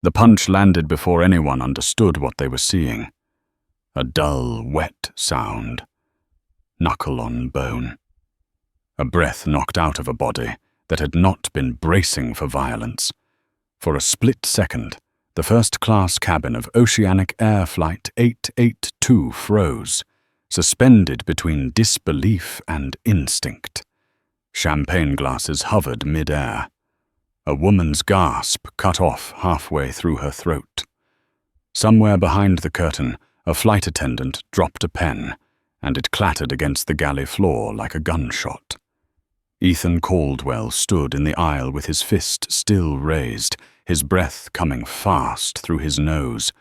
The punch landed before anyone understood what they were seeing. A dull, wet sound. Knuckle on bone. A breath knocked out of a body that had not been bracing for violence. For a split second, the first-class cabin of Oceanic Air Flight 882 froze, suspended between disbelief and instinct. Champagne glasses hovered mid-air. A woman's gasp cut off halfway through her throat. Somewhere behind the curtain, a flight attendant dropped a pen, and it clattered against the galley floor like a gunshot. Ethan Caldwell stood in the aisle with his fist still raised, his breath coming fast through his nose,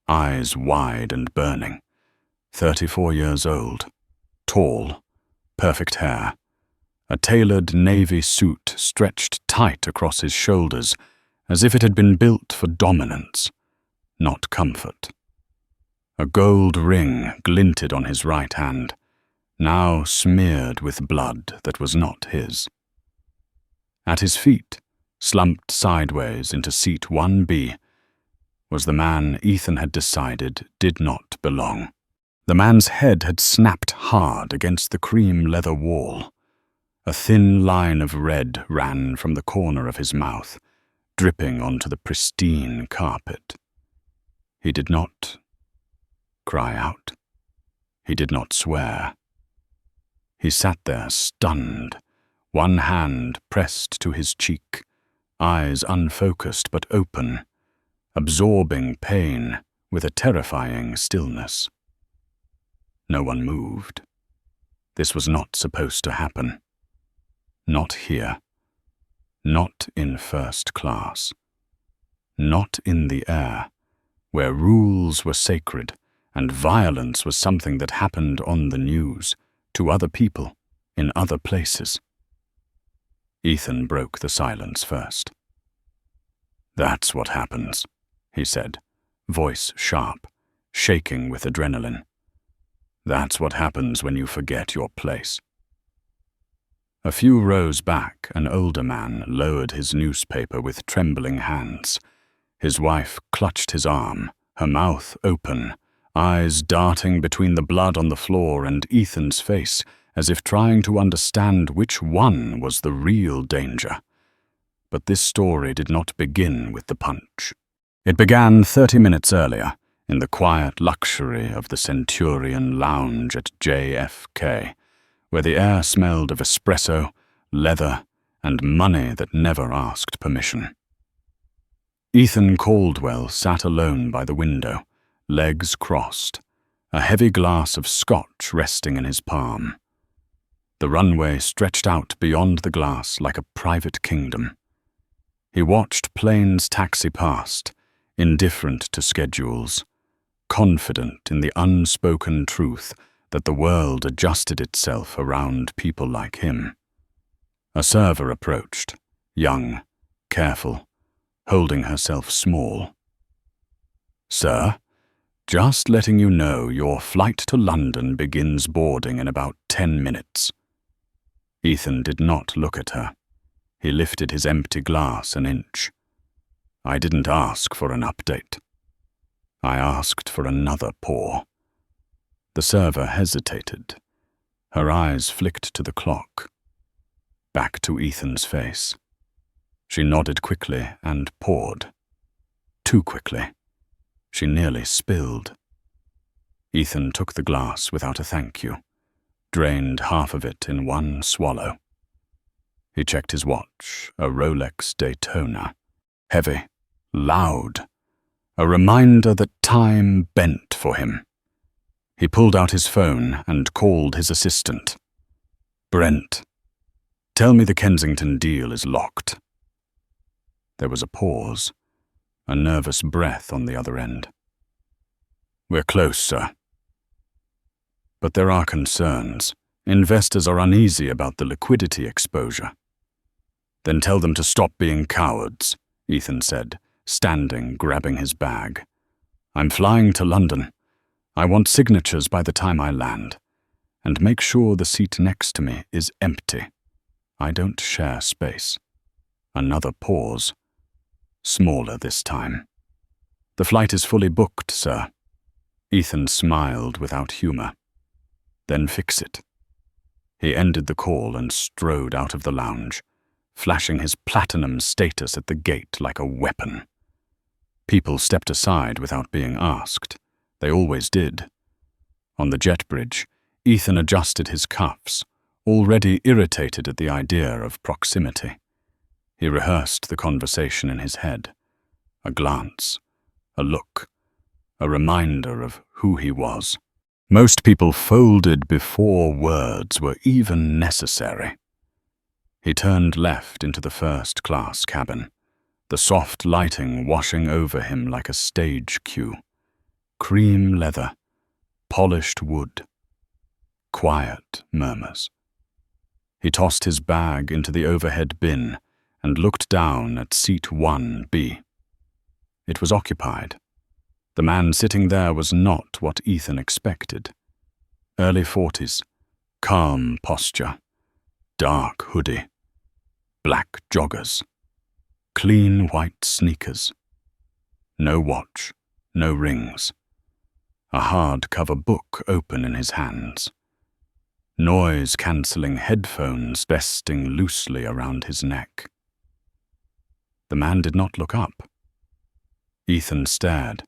eyes wide and burning. 34 years old, tall, perfect hair. A tailored navy suit stretched tight across his shoulders, as if it had been built for dominance, not comfort. A gold ring glinted on his right hand, now smeared with blood that was not his. At his feet, slumped sideways into seat 1B, was the man Ethan had decided did not belong. The man's head had snapped hard against the cream leather wall. A thin line of red ran from the corner of his mouth, dripping onto the pristine carpet. He did not cry out. He did not swear. He sat there stunned, one hand pressed to his cheek, eyes unfocused but open, absorbing pain with a terrifying stillness. No one moved. This was not supposed to happen. Not here. Not in first class. Not in the air, where rules were sacred and violence was something that happened on the news, to other people, in other places. Ethan broke the silence first. "That's what happens," he said, voice sharp, shaking with adrenaline. "That's what happens when you forget your place." A few rows back, an older man lowered his newspaper with trembling hands. His wife clutched his arm, her mouth open, eyes darting between the blood on the floor and Ethan's face, as if trying to understand which one was the real danger. But this story did not begin with the punch. It began 30 minutes earlier, in the quiet luxury of the Centurion Lounge at JFK, where the air smelled of espresso, leather, and money that never asked permission. Ethan Caldwell sat alone by the window, legs crossed, a heavy glass of scotch resting in his palm. The runway stretched out beyond the glass like a private kingdom. He watched planes taxi past, indifferent to schedules, confident in the unspoken truth that the world adjusted itself around people like him. A server approached, young, careful, holding herself small. "Sir, just letting you know your flight to London begins boarding in about 10 minutes. Ethan did not look at her. He lifted his empty glass an inch. "I didn't ask for an update. I asked for another pour." The server hesitated. Her eyes flicked to the clock, back to Ethan's face. She nodded quickly and poured. Too quickly. She nearly spilled. Ethan took the glass without a thank you, drained half of it in one swallow. He checked his watch, a Rolex Daytona. Heavy, loud, a reminder that time bent for him. He pulled out his phone and called his assistant. "Brent, tell me the Kensington deal is locked." There was a pause, a nervous breath on the other end. "We're close, sir. But there are concerns. Investors are uneasy about the liquidity exposure." "Then tell them to stop being cowards," Ethan said, standing, grabbing his bag. "I'm flying to London. I want signatures by the time I land. And make sure the seat next to me is empty. I don't share space." Another pause. Smaller this time. "The flight is fully booked, sir." Ethan smiled without humor. "Then fix it." He ended the call and strode out of the lounge, flashing his platinum status at the gate like a weapon. People stepped aside without being asked. They always did. On the jet bridge, Ethan adjusted his cuffs, already irritated at the idea of proximity. He rehearsed the conversation in his head. A glance, a look, a reminder of who he was. Most people folded before words were even necessary. He turned left into the first-class cabin, the soft lighting washing over him like a stage cue. Cream leather, polished wood, quiet murmurs. He tossed his bag into the overhead bin and looked down at seat 1B. It was occupied. The man sitting there was not what Ethan expected. Early 40s, calm posture, dark hoodie, black joggers, clean white sneakers. No watch, no rings. A hardcover book open in his hands. Noise-cancelling headphones vesting loosely around his neck. The man did not look up. Ethan stared,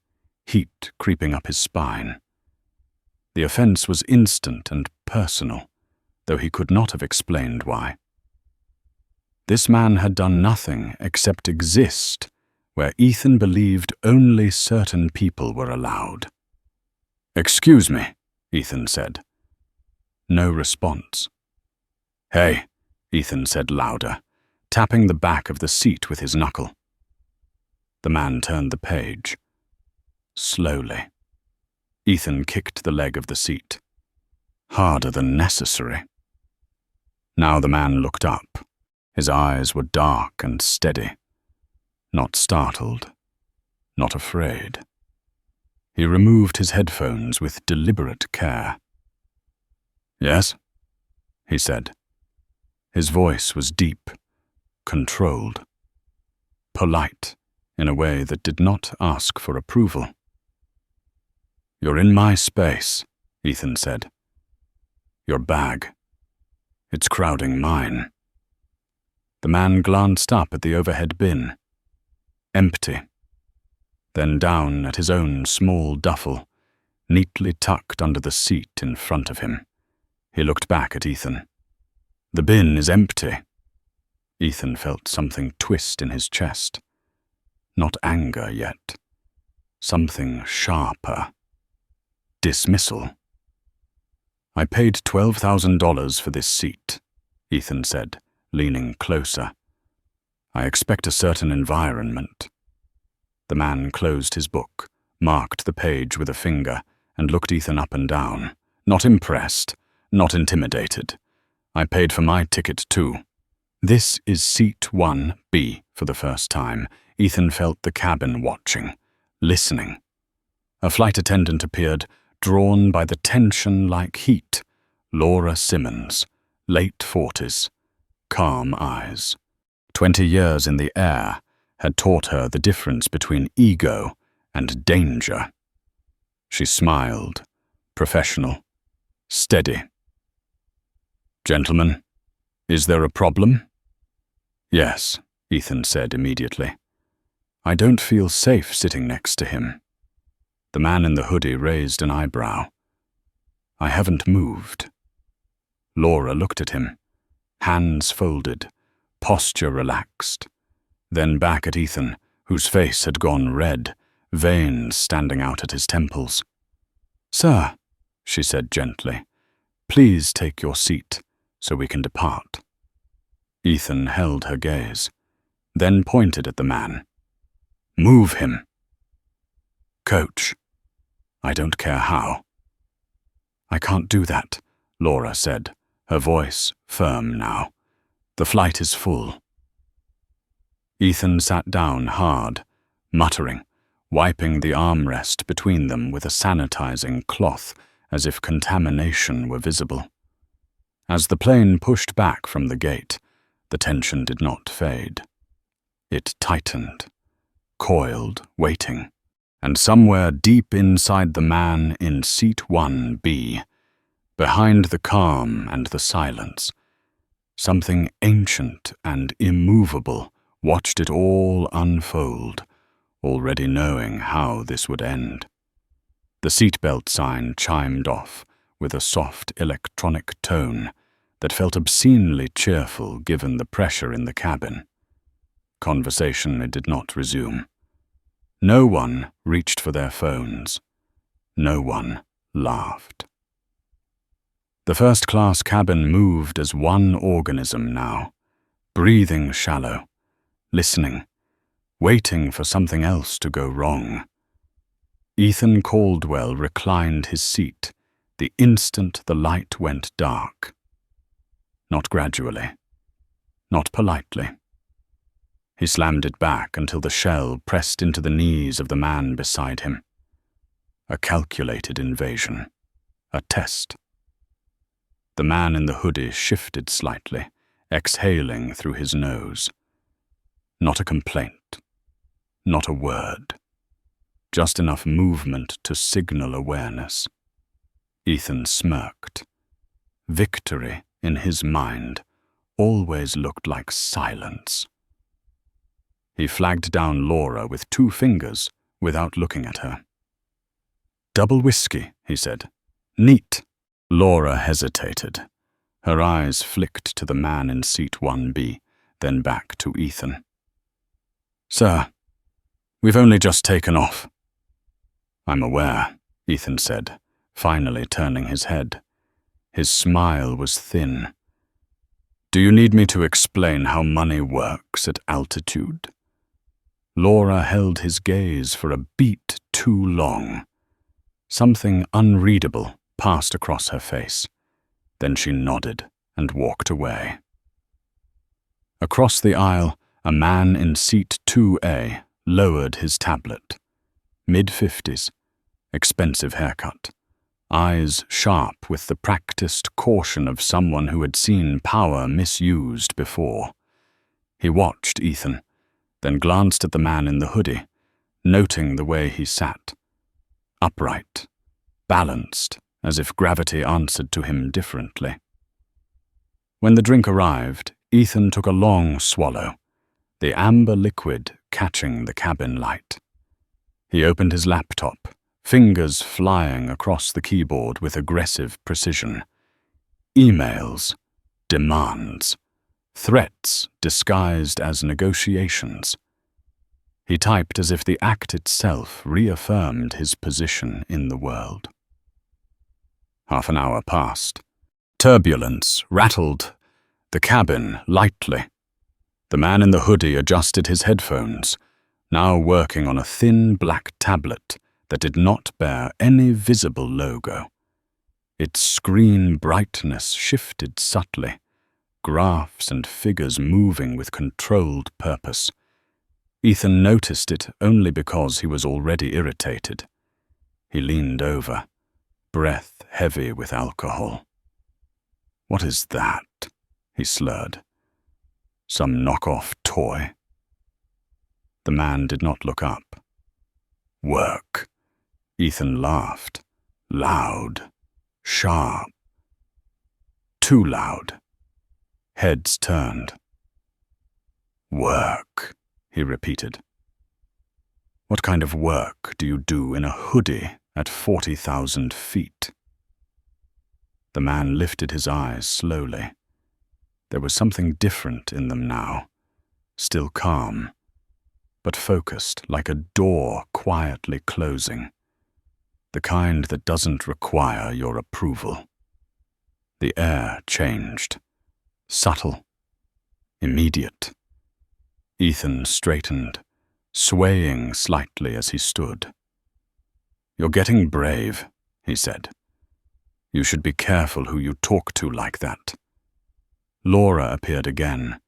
heat creeping up his spine. The offense was instant and personal, though he could not have explained why. This man had done nothing except exist where Ethan believed only certain people were allowed. "Excuse me," Ethan said. No response. "Hey," Ethan said louder, tapping the back of the seat with his knuckle. The man turned the page. Slowly. Ethan kicked the leg of the seat. Harder than necessary. Now the man looked up. His eyes were dark and steady. Not startled. Not afraid. He removed his headphones with deliberate care. "Yes?" he said. His voice was deep, controlled, polite in a way that did not ask for approval. "You're in my space," Ethan said. "Your bag. It's crowding mine." The man glanced up at the overhead bin. Empty. Then down at his own small duffel, neatly tucked under the seat in front of him. He looked back at Ethan. "The bin is empty." Ethan felt something twist in his chest. Not anger yet. Something sharper. Dismissal. "I paid $12,000 for this seat," Ethan said, leaning closer. "I expect a certain environment." The man closed his book, marked the page with a finger, and looked Ethan up and down. Not impressed, not intimidated. "I paid for my ticket too." This is seat 1B for the first time. Ethan felt the cabin watching, listening. A flight attendant appeared, drawn by the tension like heat. Laura Simmons, late 40s, calm eyes. 20 years in the air had taught her the difference between ego and danger. She smiled, professional, steady. "Gentlemen, is there a problem?" "Yes," Ethan said immediately. "I don't feel safe sitting next to him." The man in the hoodie raised an eyebrow. "I haven't moved." Laura looked at him, hands folded, posture relaxed. Then back at Ethan, whose face had gone red, veins standing out at his temples. "Sir," she said gently, "please take your seat so we can depart." Ethan held her gaze, then pointed at the man. "Move him." "Coach, I don't care how." "I can't do that," Laura said, her voice firm now. "The flight is full." Ethan sat down hard, muttering, wiping the armrest between them with a sanitizing cloth as if contamination were visible. As the plane pushed back from the gate, the tension did not fade. It tightened, coiled, waiting, And somewhere deep inside the man in seat 1B, behind the calm and the silence, something ancient and immovable watched it all unfold, already knowing how this would end. The seatbelt sign chimed off with a soft electronic tone that felt obscenely cheerful given the pressure in the cabin. Conversation it did not resume. No one reached for their phones. No one laughed. The first-class cabin moved as one organism now, breathing shallow, listening, waiting for something else to go wrong. Ethan Caldwell reclined his seat the instant the light went dark. Not gradually, not politely. He slammed it back until the shell pressed into the knees of the man beside him. A calculated invasion. A test. The man in the hoodie shifted slightly, exhaling through his nose. Not a complaint. Not a word. Just enough movement to signal awareness. Ethan smirked. Victory, in his mind, always looked like silence. He flagged down Laura with 2 fingers without looking at her. "Double whiskey," he said. "Neat." Laura hesitated. Her eyes flicked to the man in seat 1B, then back to Ethan. "Sir, we've only just taken off." "I'm aware," Ethan said, finally turning his head. His smile was thin. "Do you need me to explain how money works at altitude?" Laura held his gaze for a beat too long. Something unreadable passed across her face. Then she nodded and walked away. Across the aisle, a man in seat 2A lowered his tablet. Mid-50s, expensive haircut, eyes sharp with the practiced caution of someone who had seen power misused before. He watched Ethan, then glanced at the man in the hoodie, noting the way he sat. Upright, balanced, as if gravity answered to him differently. When the drink arrived, Ethan took a long swallow, the amber liquid catching the cabin light. He opened his laptop, fingers flying across the keyboard with aggressive precision. Emails, demands, threats disguised as negotiations. He typed as if the act itself reaffirmed his position in the world. Half an hour passed. Turbulence rattled the cabin lightly. The man in the hoodie adjusted his headphones, now working on a thin black tablet that did not bear any visible logo. Its screen brightness shifted subtly, graphs and figures moving with controlled purpose. Ethan noticed it only because he was already irritated. He leaned over, breath heavy with alcohol. "What is that?" he slurred. "Some knockoff toy?" The man did not look up. "Work." Ethan laughed, loud, sharp. Too loud. Heads turned. "Work," he repeated. "What kind of work do you do in a hoodie at 40,000 feet? The man lifted his eyes slowly. There was something different in them now, still calm, but focused like a door quietly closing, the kind that doesn't require your approval. The air changed, subtle, immediate. Ethan straightened, swaying slightly as he stood. "You're getting brave," he said. "You should be careful who you talk to like that." Laura appeared again,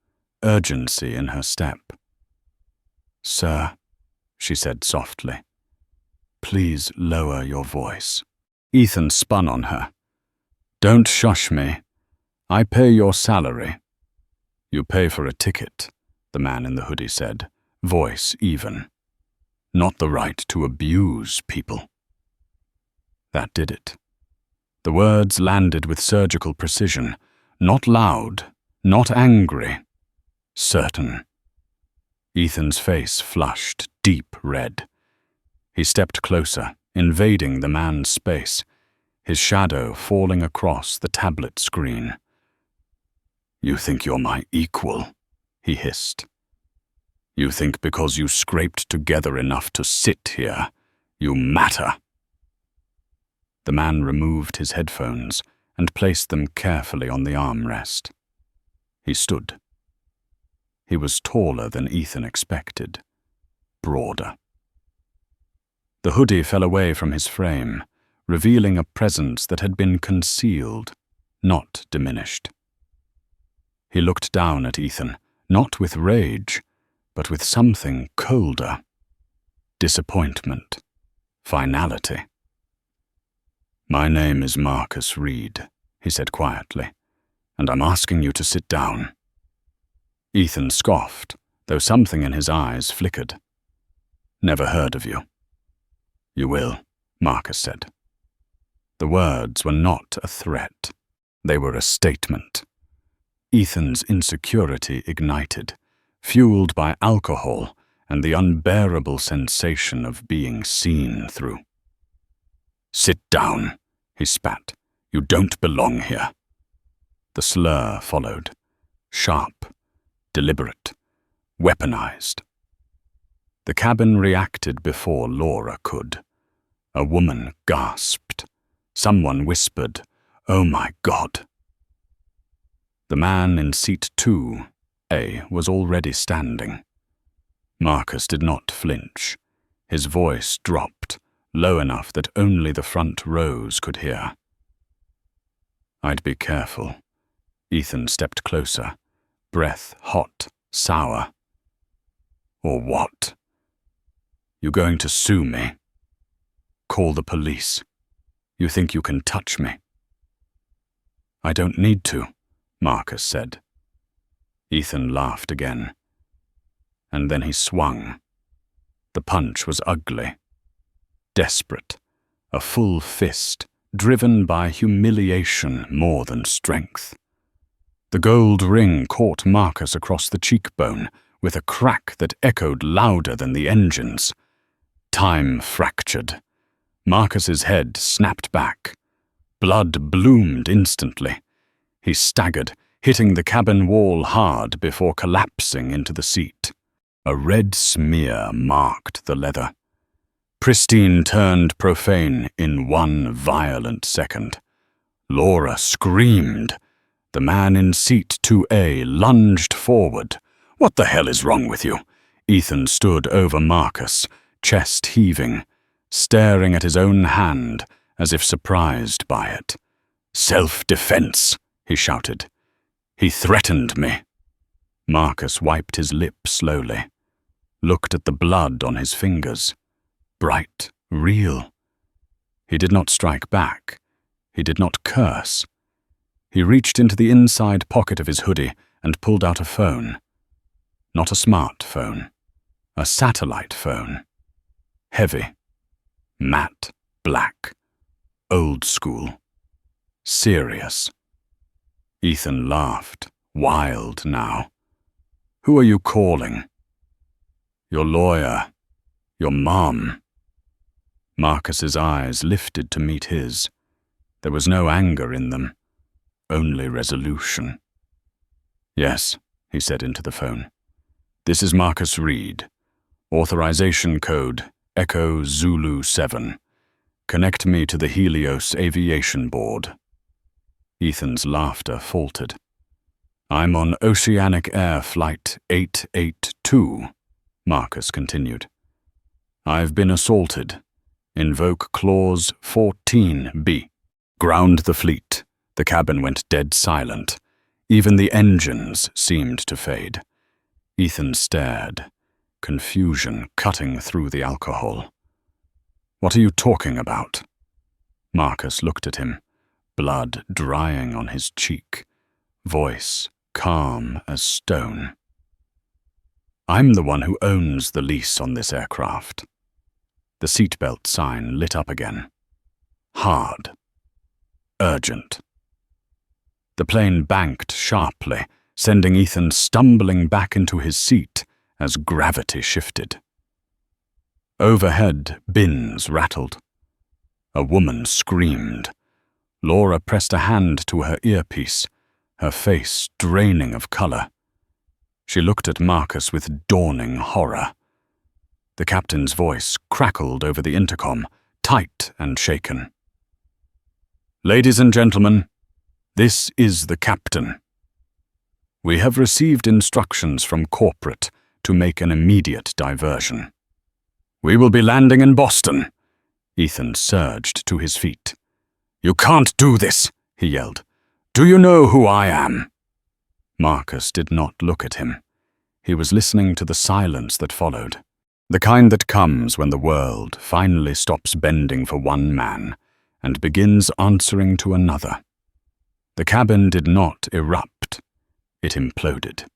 urgency in her step. "Sir," she said softly, "please lower your voice." Ethan spun on her. "Don't shush me. I pay your salary." "You pay for a ticket," the man in the hoodie said, voice even. not the right to abuse people. That did it. The words landed with surgical precision, not loud, not angry, certain. Ethan's face flushed deep red. He stepped closer, invading the man's space, his shadow falling across the tablet screen. "You think you're my equal," he hissed. "You think because you scraped together enough to sit here, you matter." The man removed his headphones and placed them carefully on the armrest. He stood. He was taller than Ethan expected, broader. The hoodie fell away from his frame, revealing a presence that had been concealed, not diminished. He looked down at Ethan, not with rage, but with something colder. Disappointment. Finality. "My name is Marcus Reed," he said quietly, "and I'm asking you to sit down." Ethan scoffed, though something in his eyes flickered. "Never heard of you." "You will," Marcus said. The words were not a threat. They were a statement. Ethan's insecurity ignited, fueled by alcohol and the unbearable sensation of being seen through. "Sit down," he spat. "You don't belong here." The slur followed, sharp, deliberate, weaponized. The cabin reacted before Laura could. A woman gasped. Someone whispered, "Oh my God." The man in seat 2A was already standing. Marcus did not flinch. His voice dropped, low enough that only the front rows could hear. "I'd be careful." Ethan stepped closer, breath hot, sour. "Or what? You going to sue me? Call the police? You think you can touch me?" "I don't need to," Marcus said. Ethan laughed again. And then he swung. The punch was ugly. Desperate. A full fist, driven by humiliation more than strength. The gold ring caught Marcus across the cheekbone with a crack that echoed louder than the engines. Time fractured. Marcus's head snapped back. Blood bloomed instantly. He staggered, hitting the cabin wall hard before collapsing into the seat. A red smear marked the leather. Pristine turned profane in one violent second. Laura screamed. The man in seat 2A lunged forward. "What the hell is wrong with you?" Ethan stood over Marcus, chest heaving, staring at his own hand as if surprised by it. "Self-defense," he shouted. "He threatened me." Marcus wiped his lips slowly, looked at the blood on his fingers. Bright, real. He did not strike back. He did not curse. He reached into the inside pocket of his hoodie and pulled out a phone. Not a smartphone. A satellite phone. Heavy. Matte black. Old school. Serious. Ethan laughed, wild now. "Who are you calling?" "Your lawyer. Your mom." Marcus's eyes lifted to meet his. There was no anger in them, only resolution. "Yes," he said into the phone. "This is Marcus Reed. Authorization code Echo Zulu 7. Connect me to the Helios Aviation Board." Ethan's laughter faltered. "I'm on Oceanic Air Flight 882, Marcus continued. "I've been assaulted. Invoke Clause 14B. Ground the fleet." The cabin went dead silent. Even the engines seemed to fade. Ethan stared, confusion cutting through the alcohol. "What are you talking about?" Marcus looked at him, blood drying on his cheek, voice calm as stone. "I'm the one who owns the lease on this aircraft. The seatbelt sign lit up again. Hard. Urgent. The plane banked sharply, sending Ethan stumbling back into his seat as gravity shifted. Overhead, bins rattled. A woman screamed. Laura pressed a hand to her earpiece, her face draining of color. She looked at Marcus with dawning horror. The captain's voice crackled over the intercom, tight and shaken. "Ladies and gentlemen, this is the captain. We have received instructions from corporate to make an immediate diversion. We will be landing in Boston." Ethan surged to his feet. "You can't do this," he yelled. "Do you know who I am?" Marcus did not look at him. He was listening to the silence that followed, the kind that comes when the world finally stops bending for one man and begins answering to another. The cabin did not erupt. It imploded.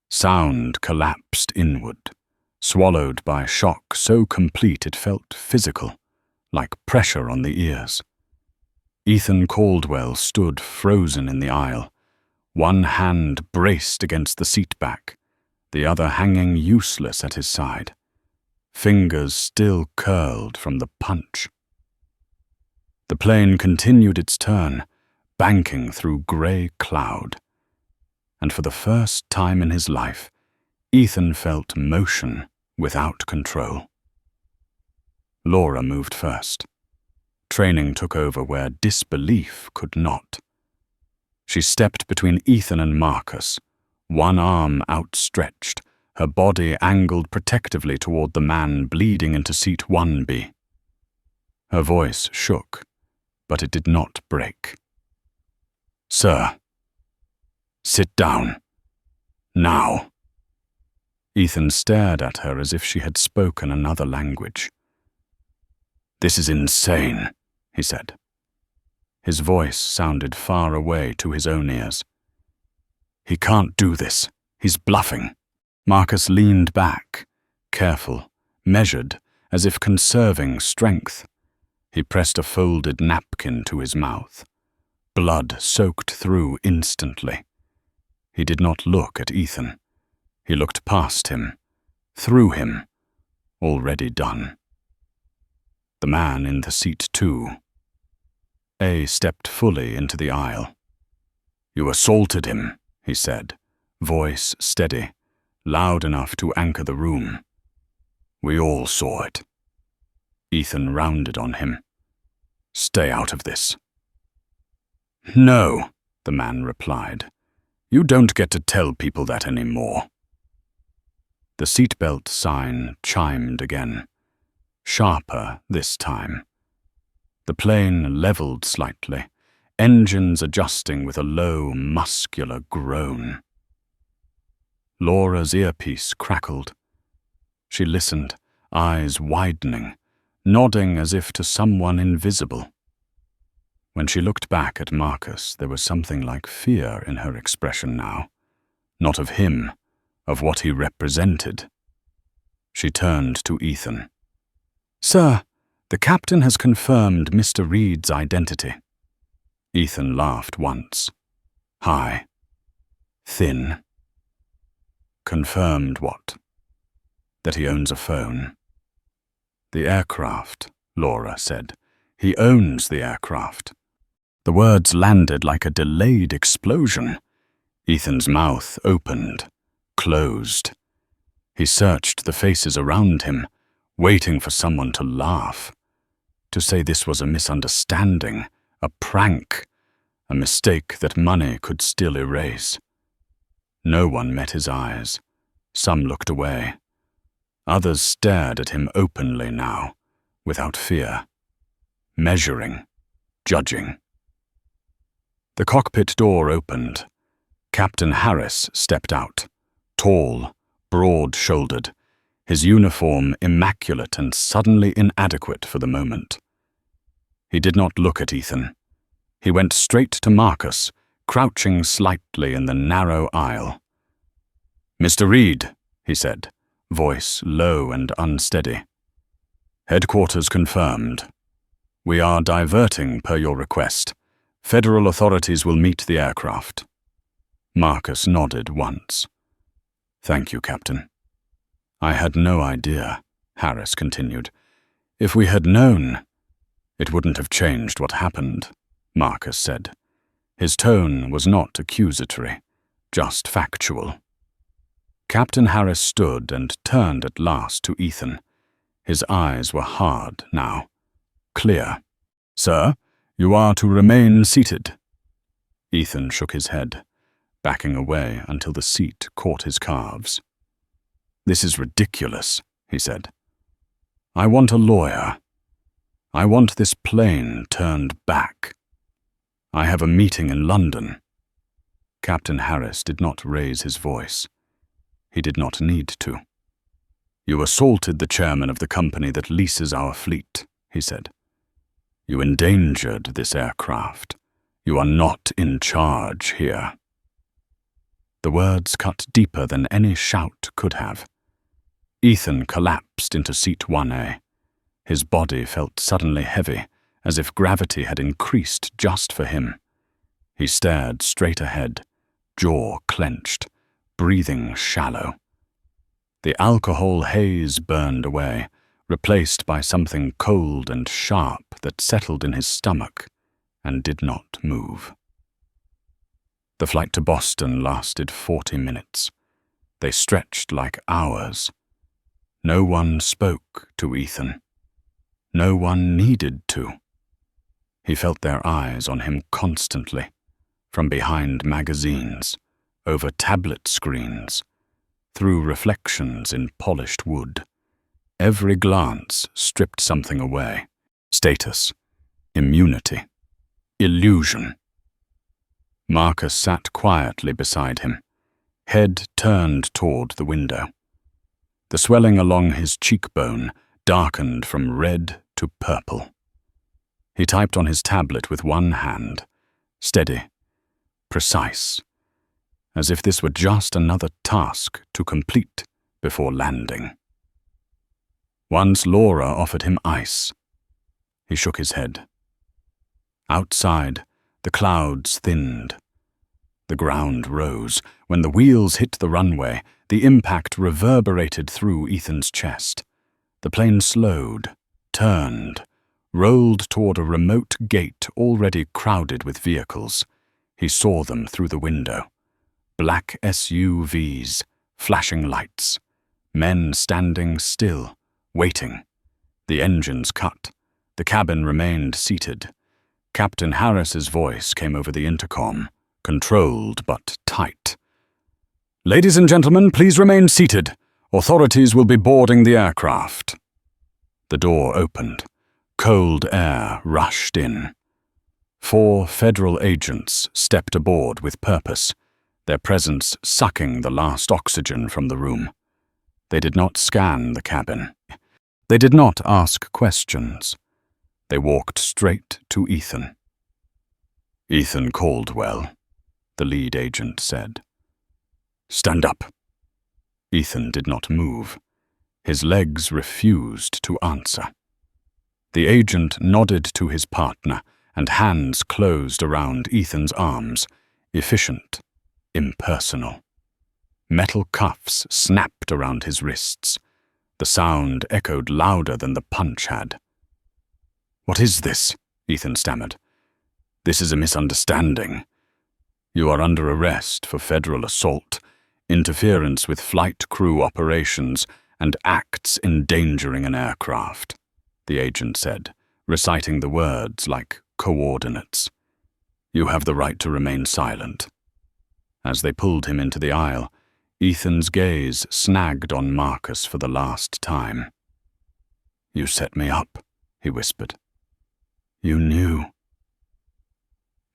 Sound collapsed inward, swallowed by a shock so complete it felt physical, like pressure on the ears. Ethan Caldwell stood frozen in the aisle, one hand braced against the seat back, the other hanging useless at his side, fingers still curled from the punch. The plane continued its turn, banking through grey cloud, and for the first time in his life, Ethan felt motion without control. Laura moved first. Training took over where disbelief could not. She stepped between Ethan and Marcus, one arm outstretched, her body angled protectively toward the man bleeding into seat 1B. Her voice shook, but it did not break. "Sir, sit down. Now." Ethan stared at her as if she had spoken another language. "This is insane," he said. His voice sounded far away to his own ears. "He can't do this. He's bluffing." Marcus leaned back, careful, measured, as if conserving strength. He pressed a folded napkin to his mouth. Blood soaked through instantly. He did not look at Ethan. He looked past him, through him, already done. The man in the seat 2. A stepped fully into the aisle. "You assaulted him," he said, voice steady, loud enough to anchor the room. "We all saw it." Ethan rounded on him. "Stay out of this." "No," the man replied. "You don't get to tell people that anymore." The seatbelt sign chimed again, sharper this time. The plane leveled slightly, engines adjusting with a low, muscular groan. Laura's earpiece crackled. She listened, eyes widening, nodding as if to someone invisible. When she looked back at Marcus, there was something like fear in her expression now. Not of him, of what he represented. She turned to Ethan. "Sir, the captain has confirmed Mr. Reed's identity." Ethan laughed once. High. Thin. "Confirmed what?" "That he owns a phone." "The aircraft," Laura said. "He owns the aircraft." The words landed like a delayed explosion. Ethan's mouth opened, closed. He searched the faces around him, waiting for someone to laugh, to say this was a misunderstanding, a prank, a mistake that money could still erase. No one met his eyes. Some looked away. Others stared at him openly now, without fear, measuring, judging. The cockpit door opened. Captain Harris stepped out, tall, broad-shouldered, his uniform immaculate and suddenly inadequate for the moment. He did not look at Ethan. He went straight to Marcus, crouching slightly in the narrow aisle. "Mr. Reed," he said, voice low and unsteady. Headquarters confirmed. We are diverting per your request. Federal authorities will meet the aircraft. Marcus nodded once. Thank you, Captain. I had no idea, Harris continued. If we had known, it wouldn't have changed what happened, Marcus said. His tone was not accusatory, just factual. Captain Harris stood and turned at last to Ethan. His eyes were hard now, clear. Sir, you are to remain seated. Ethan shook his head, backing away until the seat caught his calves. This is ridiculous, he said. I want a lawyer. I want this plane turned back. I have a meeting in London. Captain Harris did not raise his voice. He did not need to. You assaulted the chairman of the company that leases our fleet, he said. You endangered this aircraft. You are not in charge here. The words cut deeper than any shout could have. Ethan collapsed into seat 1A. His body felt suddenly heavy, as if gravity had increased just for him. He stared straight ahead, jaw clenched, breathing shallow. The alcohol haze burned away, replaced by something cold and sharp that settled in his stomach and did not move. The flight to Boston lasted 40 minutes. They stretched like hours. No one spoke to Ethan. No one needed to. He felt their eyes on him constantly, from behind magazines, over tablet screens, through reflections in polished wood. Every glance stripped something away. Status, immunity, illusion. Marcus sat quietly beside him, head turned toward the window. The swelling along his cheekbone darkened from red to purple. He typed on his tablet with one hand, steady, precise, as if this were just another task to complete before landing. Once Laura offered him ice. He shook his head. Outside, the clouds thinned. The ground rose. When the wheels hit the runway, the impact reverberated through Ethan's chest. The plane slowed, turned, rolled toward a remote gate already crowded with vehicles. He saw them through the window. Black SUVs, flashing lights. Men standing still, waiting. The engines cut. The cabin remained seated. Captain Harris's voice came over the intercom, controlled but tight. Ladies and gentlemen, please remain seated. Authorities will be boarding the aircraft. The door opened. Cold air rushed in. 4 federal agents stepped aboard with purpose, their presence sucking the last oxygen from the room. They did not scan the cabin. They did not ask questions. They walked straight to Ethan. Ethan Caldwell, the lead agent said. Stand up. Ethan did not move. His legs refused to answer. The agent nodded to his partner, and hands closed around Ethan's arms, efficient, impersonal. Metal cuffs snapped around his wrists. The sound echoed louder than the punch had. What is this? Ethan stammered. This is a misunderstanding. You are under arrest for federal assault, interference with flight crew operations, and acts endangering an aircraft, the agent said, reciting the words like coordinates. You have the right to remain silent. As they pulled him into the aisle, Ethan's gaze snagged on Marcus for the last time. You set me up, he whispered. You knew.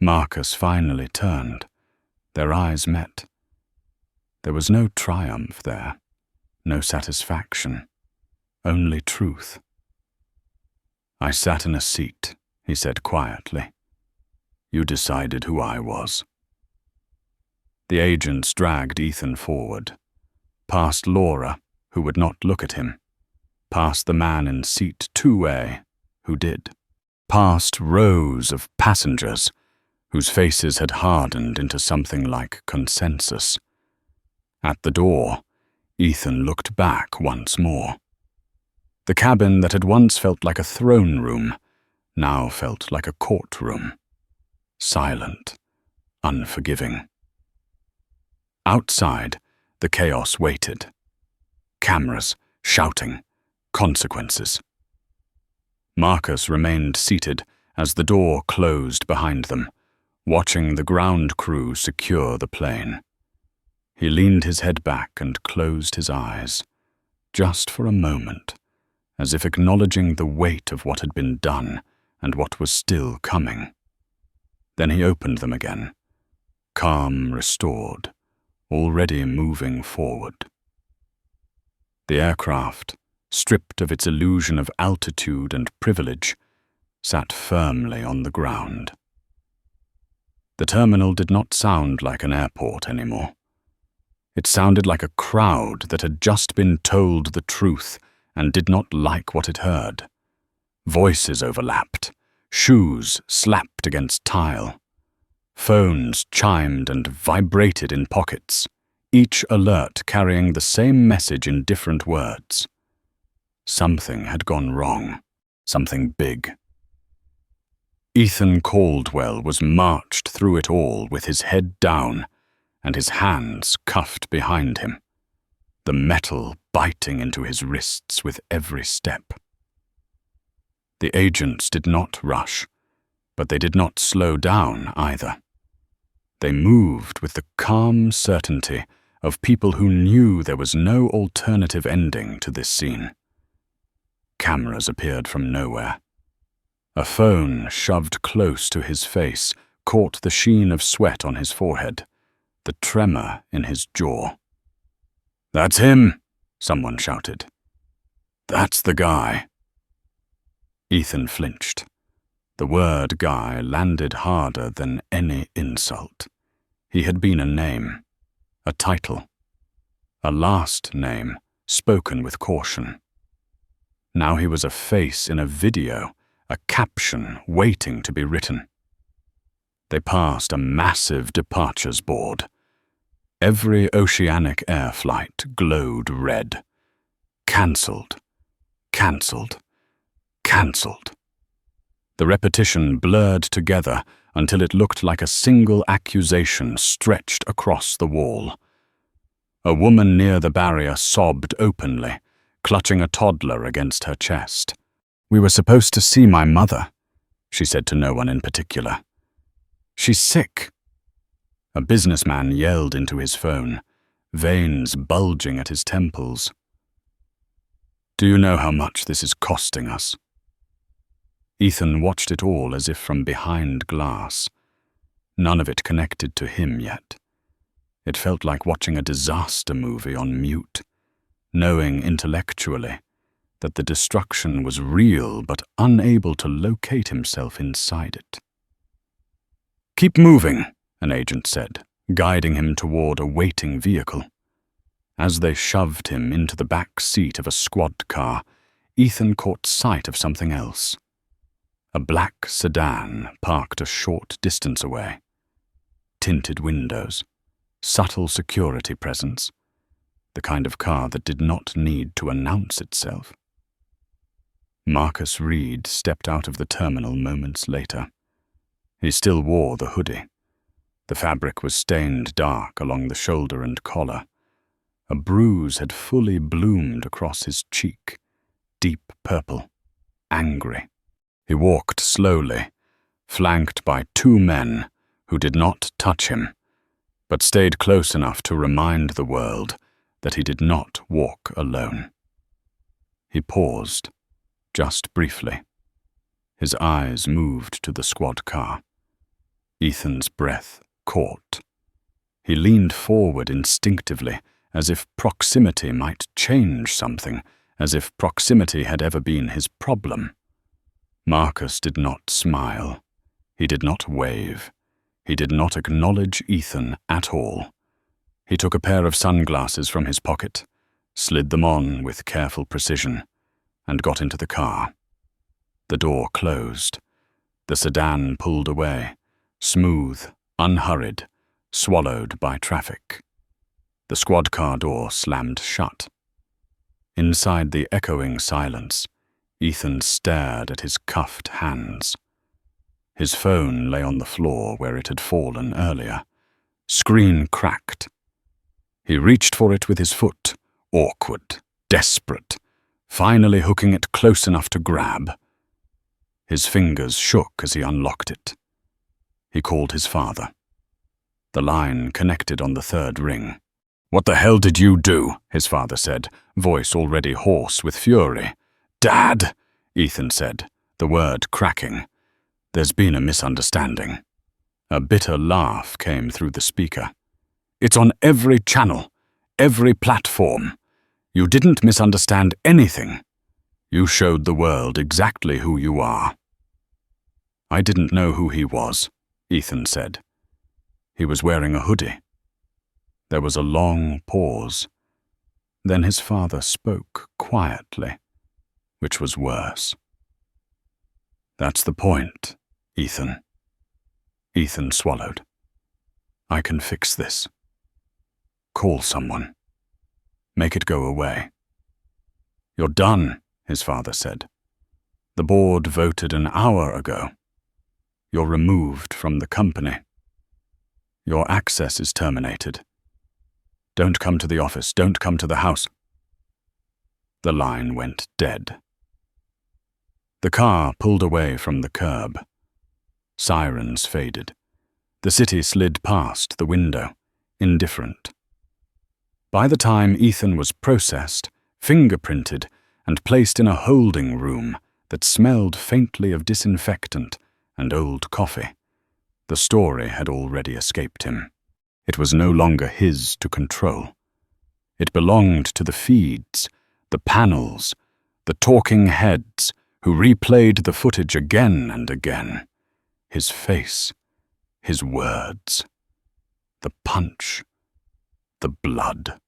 Marcus finally turned. Their eyes met. There was no triumph there, no satisfaction, only truth. I sat in a seat, he said quietly. You decided who I was. The agents dragged Ethan forward, past Laura, who would not look at him, past the man in seat 2A, who did. Past rows of passengers, whose faces had hardened into something like consensus. At the door, Ethan looked back once more. The cabin that had once felt like a throne room now felt like a courtroom. Silent, unforgiving. Outside, the chaos waited. Cameras, shouting, consequences. Marcus remained seated as the door closed behind them, watching the ground crew secure the plane. He leaned his head back and closed his eyes, just for a moment, as if acknowledging the weight of what had been done and what was still coming. Then he opened them again, calm restored, already moving forward. The aircraft, stripped of its illusion of altitude and privilege, sat firmly on the ground. The terminal did not sound like an airport anymore. It sounded like a crowd that had just been told the truth and did not like what it heard. Voices overlapped, shoes slapped against tile. Phones chimed and vibrated in pockets, each alert carrying the same message in different words. Something had gone wrong, something big. Ethan Caldwell was marched through it all with his head down and his hands cuffed behind him, the metal biting into his wrists with every step. The agents did not rush, but they did not slow down either. They moved with the calm certainty of people who knew there was no alternative ending to this scene. Cameras appeared from nowhere. A phone shoved close to his face caught the sheen of sweat on his forehead, the tremor in his jaw. "That's him," someone shouted. "That's the guy." Ethan flinched. The word guy landed harder than any insult. He had been a name, a title, a last name spoken with caution. Now he was a face in a video, a caption waiting to be written. They passed a massive departures board. Every oceanic air flight glowed red. Cancelled, cancelled, cancelled. The repetition blurred together until it looked like a single accusation stretched across the wall. A woman near the barrier sobbed openly, clutching a toddler against her chest. "We were supposed to see my mother," she said to no one in particular. "She's sick." A businessman yelled into his phone, veins bulging at his temples. "Do you know how much this is costing us?" Ethan watched it all as if from behind glass. None of it connected to him yet. It felt like watching a disaster movie on mute, knowing intellectually that the destruction was real but unable to locate himself inside it. "Keep moving," an agent said, guiding him toward a waiting vehicle. As they shoved him into the back seat of a squad car, Ethan caught sight of something else. A black sedan parked a short distance away. Tinted windows, subtle security presence, the kind of car that did not need to announce itself. Marcus Reed stepped out of the terminal moments later. He still wore the hoodie. The fabric was stained dark along the shoulder and collar. A bruise had fully bloomed across his cheek, deep purple, angry. He walked slowly, flanked by two men who did not touch him, but stayed close enough to remind the world that he did not walk alone. He paused, just briefly. His eyes moved to the squad car. Ethan's breath caught. He leaned forward instinctively, as if proximity might change something, as if proximity had ever been his problem. Marcus did not smile. He did not wave. He did not acknowledge Ethan at all. He took a pair of sunglasses from his pocket, slid them on with careful precision, and got into the car. The door closed. The sedan pulled away, smooth, unhurried, swallowed by traffic. The squad car door slammed shut. Inside the echoing silence, Ethan stared at his cuffed hands. His phone lay on the floor where it had fallen earlier. Screen cracked. He reached for it with his foot, awkward, desperate, finally hooking it close enough to grab. His fingers shook as he unlocked it. He called his father. The line connected on the third ring. "What the hell did you do?" his father said, voice already hoarse with fury. "Dad," Ethan said, the word cracking. "There's been a misunderstanding." A bitter laugh came through the speaker. "It's on every channel, every platform. You didn't misunderstand anything. You showed the world exactly who you are." "I didn't know who he was," Ethan said. "He was wearing a hoodie." There was a long pause. Then his father spoke quietly, which was worse. "That's the point, Ethan." Ethan swallowed. "I can fix this. Call someone. Make it go away." "You're done," his father said. "The board voted an hour ago. You're removed from the company. Your access is terminated. Don't come to the office. Don't come to the house." The line went dead. The car pulled away from the curb. Sirens faded. The city slid past the window, indifferent. By the time Ethan was processed, fingerprinted, and placed in a holding room that smelled faintly of disinfectant and old coffee, the story had already escaped him. It was no longer his to control. It belonged to the feeds, the panels, the talking heads who replayed the footage again and again. His face, his words, the punch, the blood.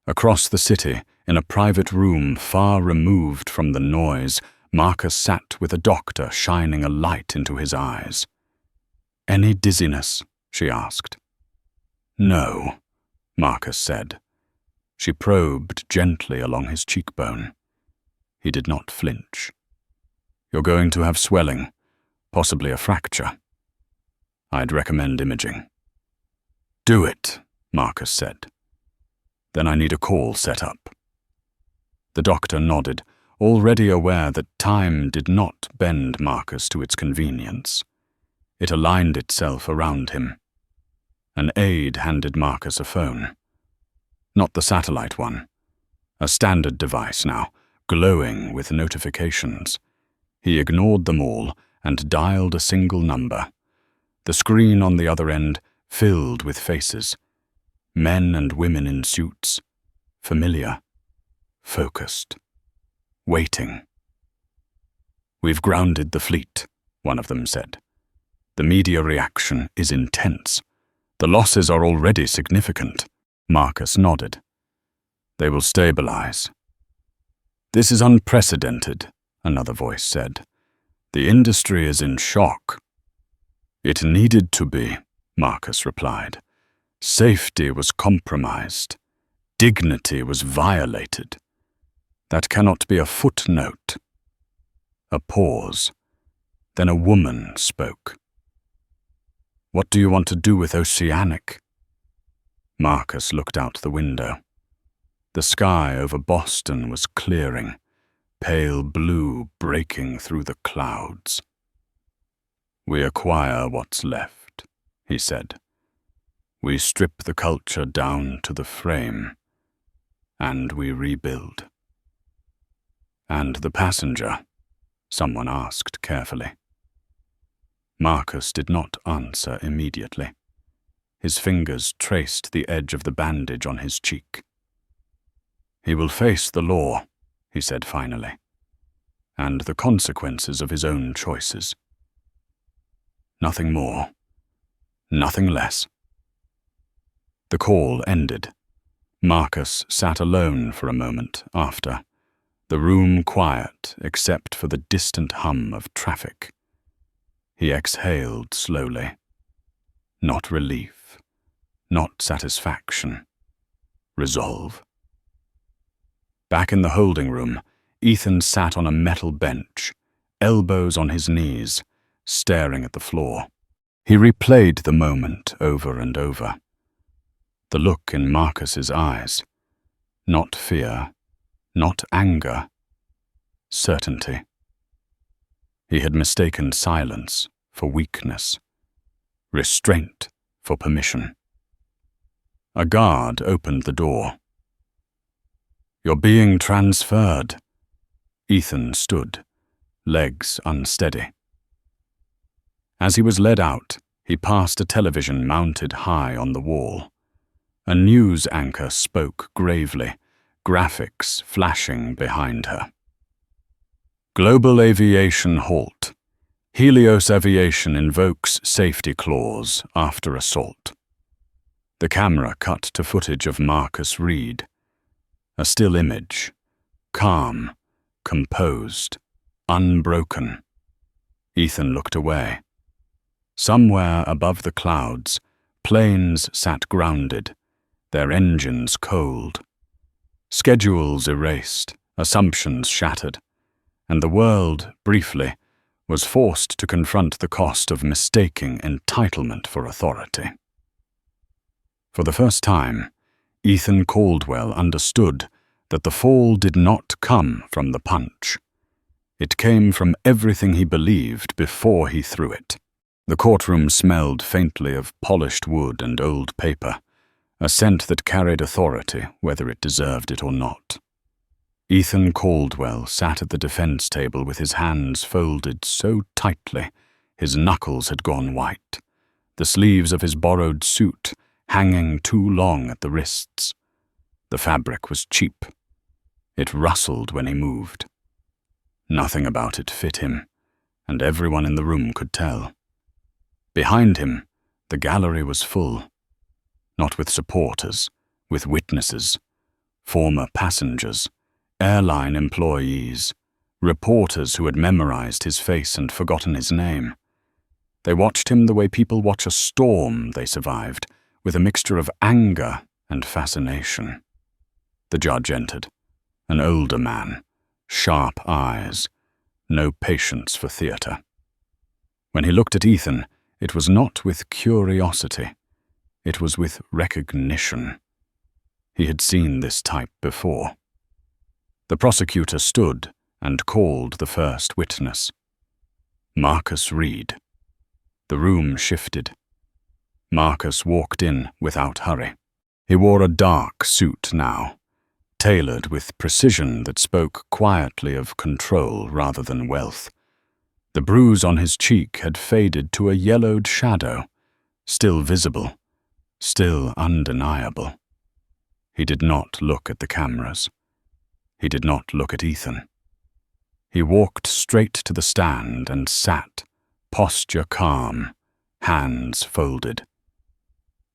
Across the city, in a private room far removed from the noise, Marcus sat with a doctor shining a light into his eyes. "Any dizziness?" she asked. "No," Marcus said. She probed gently along his cheekbone. He did not flinch. "You're going to have swelling, possibly a fracture. I'd recommend imaging." "Do it," Marcus said. "Then I need a call set up." The doctor nodded, already aware that time did not bend Marcus to its convenience. It aligned itself around him. An aide handed Marcus a phone. Not the satellite one. A standard device now, glowing with notifications. He ignored them all and dialed a single number. The screen on the other end filled with faces. Men and women in suits. Familiar. Focused. Waiting. "We've grounded the fleet," one of them said. "The media reaction is intense. The losses are already significant." Marcus nodded. "They will stabilize." "This is unprecedented," another voice said. "The industry is in shock." "It needed to be," Marcus replied. "Safety was compromised. Dignity was violated. That cannot be a footnote." A pause. Then a woman spoke. "What do you want to do with Oceanic?" Marcus looked out the window. The sky over Boston was clearing, pale blue breaking through the clouds. "We acquire what's left," he said. "We strip the culture down to the frame, and we rebuild." "And the passenger?" someone asked carefully. Marcus did not answer immediately. His fingers traced the edge of the bandage on his cheek. "He will face the law," he said finally, "and the consequences of his own choices. Nothing more, nothing less." The call ended. Marcus sat alone for a moment after, The room quiet except for the distant hum of traffic. He exhaled slowly. Not relief, not satisfaction. Resolve. Back in the holding room, Ethan sat on a metal bench, elbows on his knees, staring at the floor. He replayed the moment over and over. The look in Marcus's eyes. Not fear, not anger. Certainty. He had mistaken silence for weakness, restraint for permission. A guard opened the door. "You're being transferred." Ethan stood, legs unsteady. As he was led out, he passed a television mounted high on the wall. A news anchor spoke gravely, graphics flashing behind her. "Global aviation halt. Helios Aviation invokes safety clause after assault." The camera cut to footage of Marcus Reed. A still image, calm, composed, unbroken. Ethan looked away. Somewhere above the clouds, planes sat grounded, their engines cold. Schedules erased, assumptions shattered, and the world, briefly, was forced to confront the cost of mistaking entitlement for authority. For the first time, Ethan Caldwell understood that the fall did not come from the punch. It came from everything he believed before he threw it. The courtroom smelled faintly of polished wood and old paper, a scent that carried authority whether it deserved it or not. Ethan Caldwell sat at the defense table with his hands folded so tightly his knuckles had gone white, the sleeves of his borrowed suit hanging too long at the wrists. The fabric was cheap. It rustled when he moved. Nothing about it fit him, and everyone in the room could tell. Behind him, the gallery was full, not with supporters, with witnesses, former passengers, airline employees, reporters who had memorized his face and forgotten his name. They watched him the way people watch a storm they survived, with a mixture of anger and fascination. The judge entered, an older man, sharp eyes, no patience for theater. When he looked at Ethan, it was not with curiosity, it was with recognition. He had seen this type before. The prosecutor stood and called the first witness. Marcus Reed. The room shifted. Marcus walked in without hurry. He wore a dark suit now, tailored with precision that spoke quietly of control rather than wealth. The bruise on his cheek had faded to a yellowed shadow, still visible, still undeniable. He did not look at the cameras. He did not look at Ethan. He walked straight to the stand and sat, posture calm, hands folded.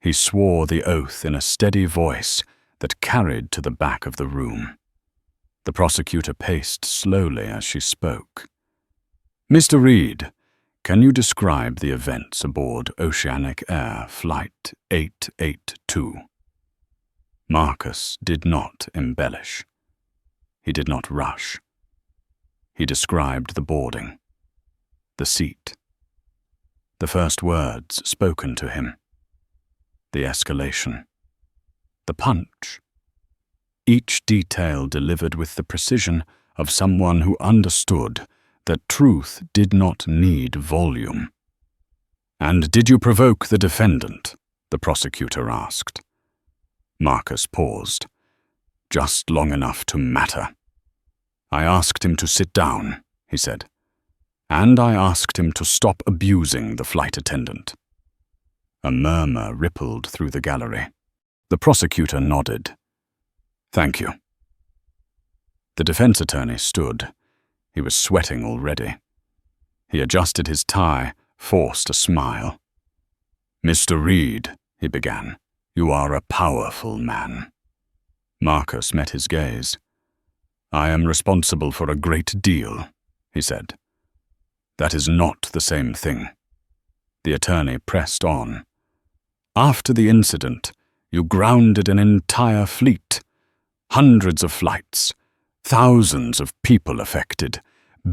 He swore the oath in a steady voice that carried to the back of the room. The prosecutor paced slowly as she spoke. "Mr. Reed, can you describe the events aboard Oceanic Air Flight 882? Marcus did not embellish. He did not rush. He described the boarding, the seat, the first words spoken to him, the escalation, the punch. Each detail delivered with the precision of someone who understood that truth did not need volume. "And did you provoke the defendant?" the prosecutor asked. Marcus paused. "Just long enough to matter. I asked him to sit down," he said, "and I asked him to stop abusing the flight attendant." A murmur rippled through the gallery. The prosecutor nodded. "Thank you." The defense attorney stood. He was sweating already. He adjusted his tie, forced a smile. "Mr. Reed," he began, "you are a powerful man." Marcus met his gaze. "I am responsible for a great deal," he said. "That is not the same thing." The attorney pressed on. "After the incident, you grounded an entire fleet. Hundreds of flights, thousands of people affected,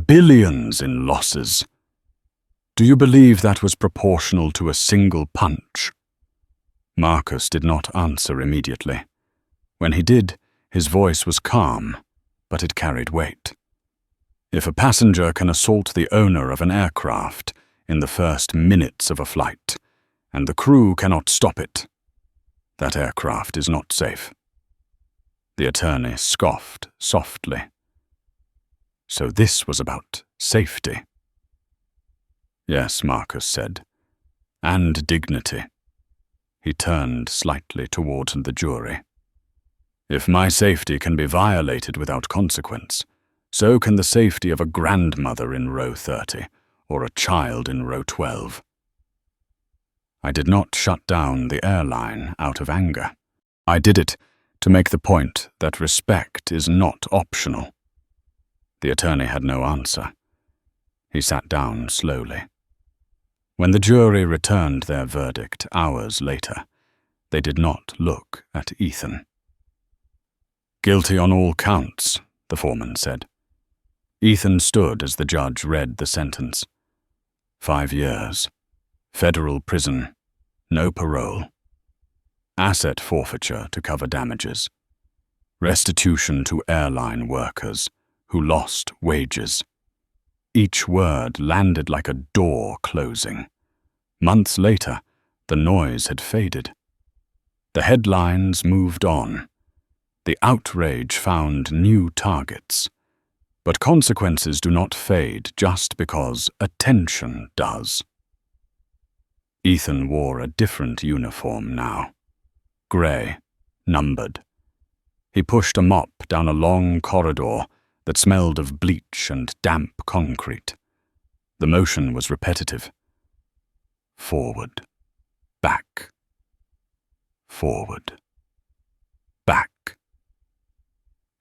billions in losses. Do you believe that was proportional to a single punch?" Marcus did not answer immediately. When he did, his voice was calm, but it carried weight. If a passenger can assault the owner of an aircraft in the first minutes of a flight, and the crew cannot stop it, that aircraft is not safe. The attorney scoffed softly. So this was about safety. "Yes," Marcus said, "and dignity." He turned slightly toward the jury. "If my safety can be violated without consequence, so can the safety of a grandmother in row 30 or a child in row 12. I did not shut down the airline out of anger. I did it to make the point that respect is not optional." The attorney had no answer. He sat down slowly. When the jury returned their verdict hours later, they did not look at Ethan. "Guilty on all counts," the foreman said. Ethan stood as the judge read the sentence. 5 years. Federal prison. No parole. Asset forfeiture to cover damages. Restitution to airline workers who lost wages. Each word landed like a door closing. Months later, the noise had faded. The headlines moved on. The outrage found new targets. But consequences do not fade just because attention does. Ethan wore a different uniform now. Grey, numbered. He pushed a mop down a long corridor that smelled of bleach and damp concrete. The motion was repetitive. Forward, back, forward, back.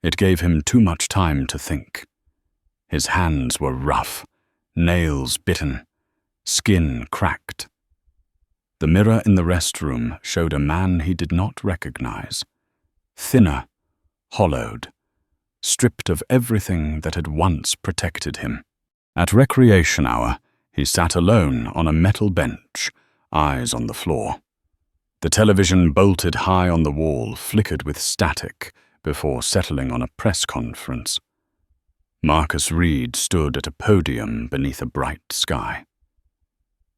It gave him too much time to think. His hands were rough, nails bitten, skin cracked. The mirror in the restroom showed a man he did not recognize. Thinner, hollowed, stripped of everything that had once protected him. At recreation hour, he sat alone on a metal bench, eyes on the floor. The television bolted high on the wall flickered with static before settling on a press conference. Marcus Reed stood at a podium beneath a bright sky.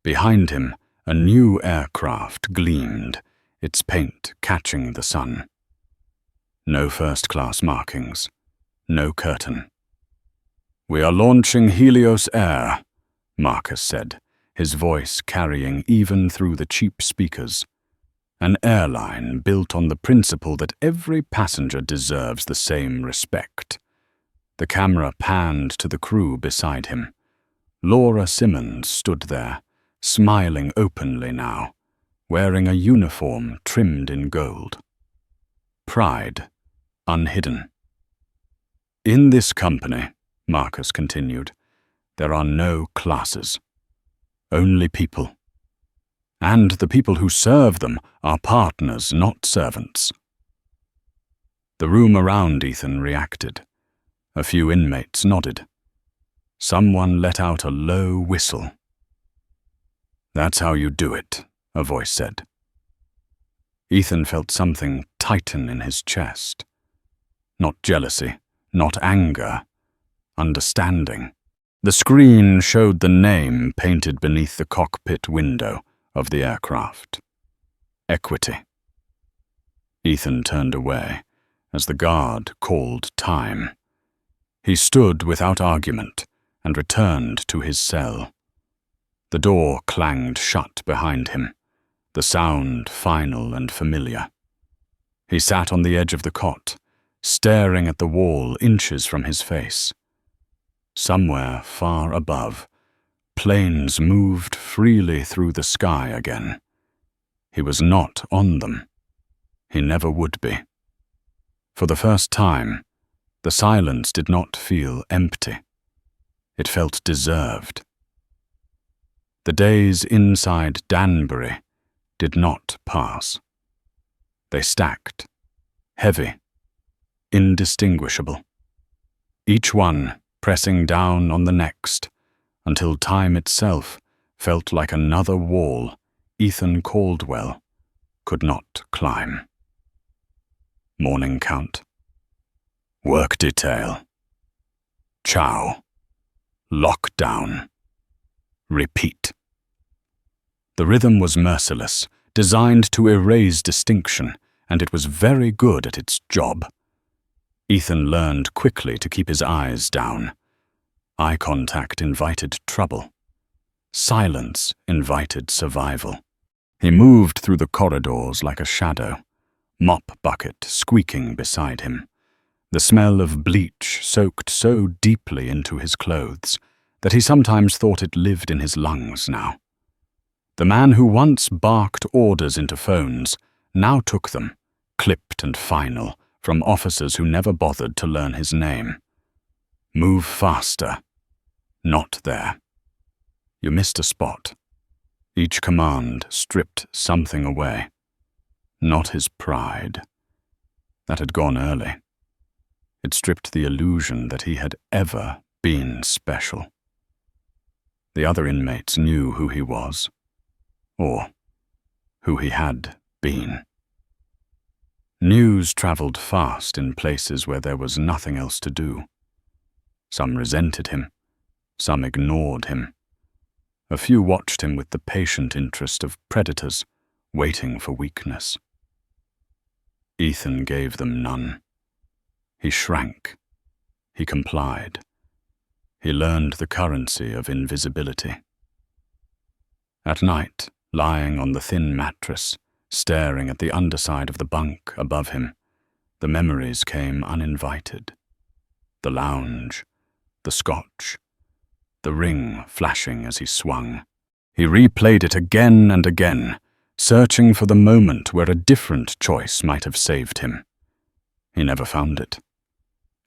Behind him, a new aircraft gleamed, its paint catching the sun. No first-class markings, no curtain. "We are launching Helios Air," Marcus said, his voice carrying even through the cheap speakers. "An airline built on the principle that every passenger deserves the same respect." The camera panned to the crew beside him. Laura Simmons stood there, smiling openly now, wearing a uniform trimmed in gold. Pride, unhidden. "In this company," Marcus continued, "there are no classes. Only people. And the people who serve them are partners, not servants." The room around Ethan reacted. A few inmates nodded. Someone let out a low whistle. "That's how you do it," a voice said. Ethan felt something tighten in his chest. Not jealousy, not anger, understanding. The screen showed the name painted beneath the cockpit window of the aircraft. Equity. Ethan turned away as the guard called time. He stood without argument and returned to his cell. The door clanged shut behind him, the sound final and familiar. He sat on the edge of the cot, staring at the wall inches from his face. Somewhere far above, planes moved freely through the sky again. He was not on them. He never would be. For the first time, The silence did not feel empty. It felt deserved. The days inside Danbury did not pass. They stacked, heavy, indistinguishable, each one pressing down on the next until time itself felt like another wall Ethan Caldwell could not climb. Morning count. Work detail. Chow. Lockdown. Repeat. The rhythm was merciless, designed to erase distinction, and it was very good at its job. Ethan learned quickly to keep his eyes down. Eye contact invited trouble. Silence invited survival. He moved through the corridors like a shadow, mop bucket squeaking beside him. The smell of bleach soaked so deeply into his clothes that he sometimes thought it lived in his lungs now. The man who once barked orders into phones now took them, clipped and final, from officers who never bothered to learn his name. Move faster. Not there. You missed a spot. Each command stripped something away. Not his pride. That had gone early. It stripped the illusion that he had ever been special. The other inmates knew who he was, or who he had been. News traveled fast in places where there was nothing else to do. Some resented him, some ignored him. A few watched him with the patient interest of predators waiting for weakness. Ethan gave them none. He shrank. He complied. He learned the currency of invisibility. At night, lying on the thin mattress, staring at the underside of the bunk above him, the memories came uninvited. The lounge, the scotch, the ring flashing as he swung. He replayed it again and again, searching for the moment where a different choice might have saved him. He never found it.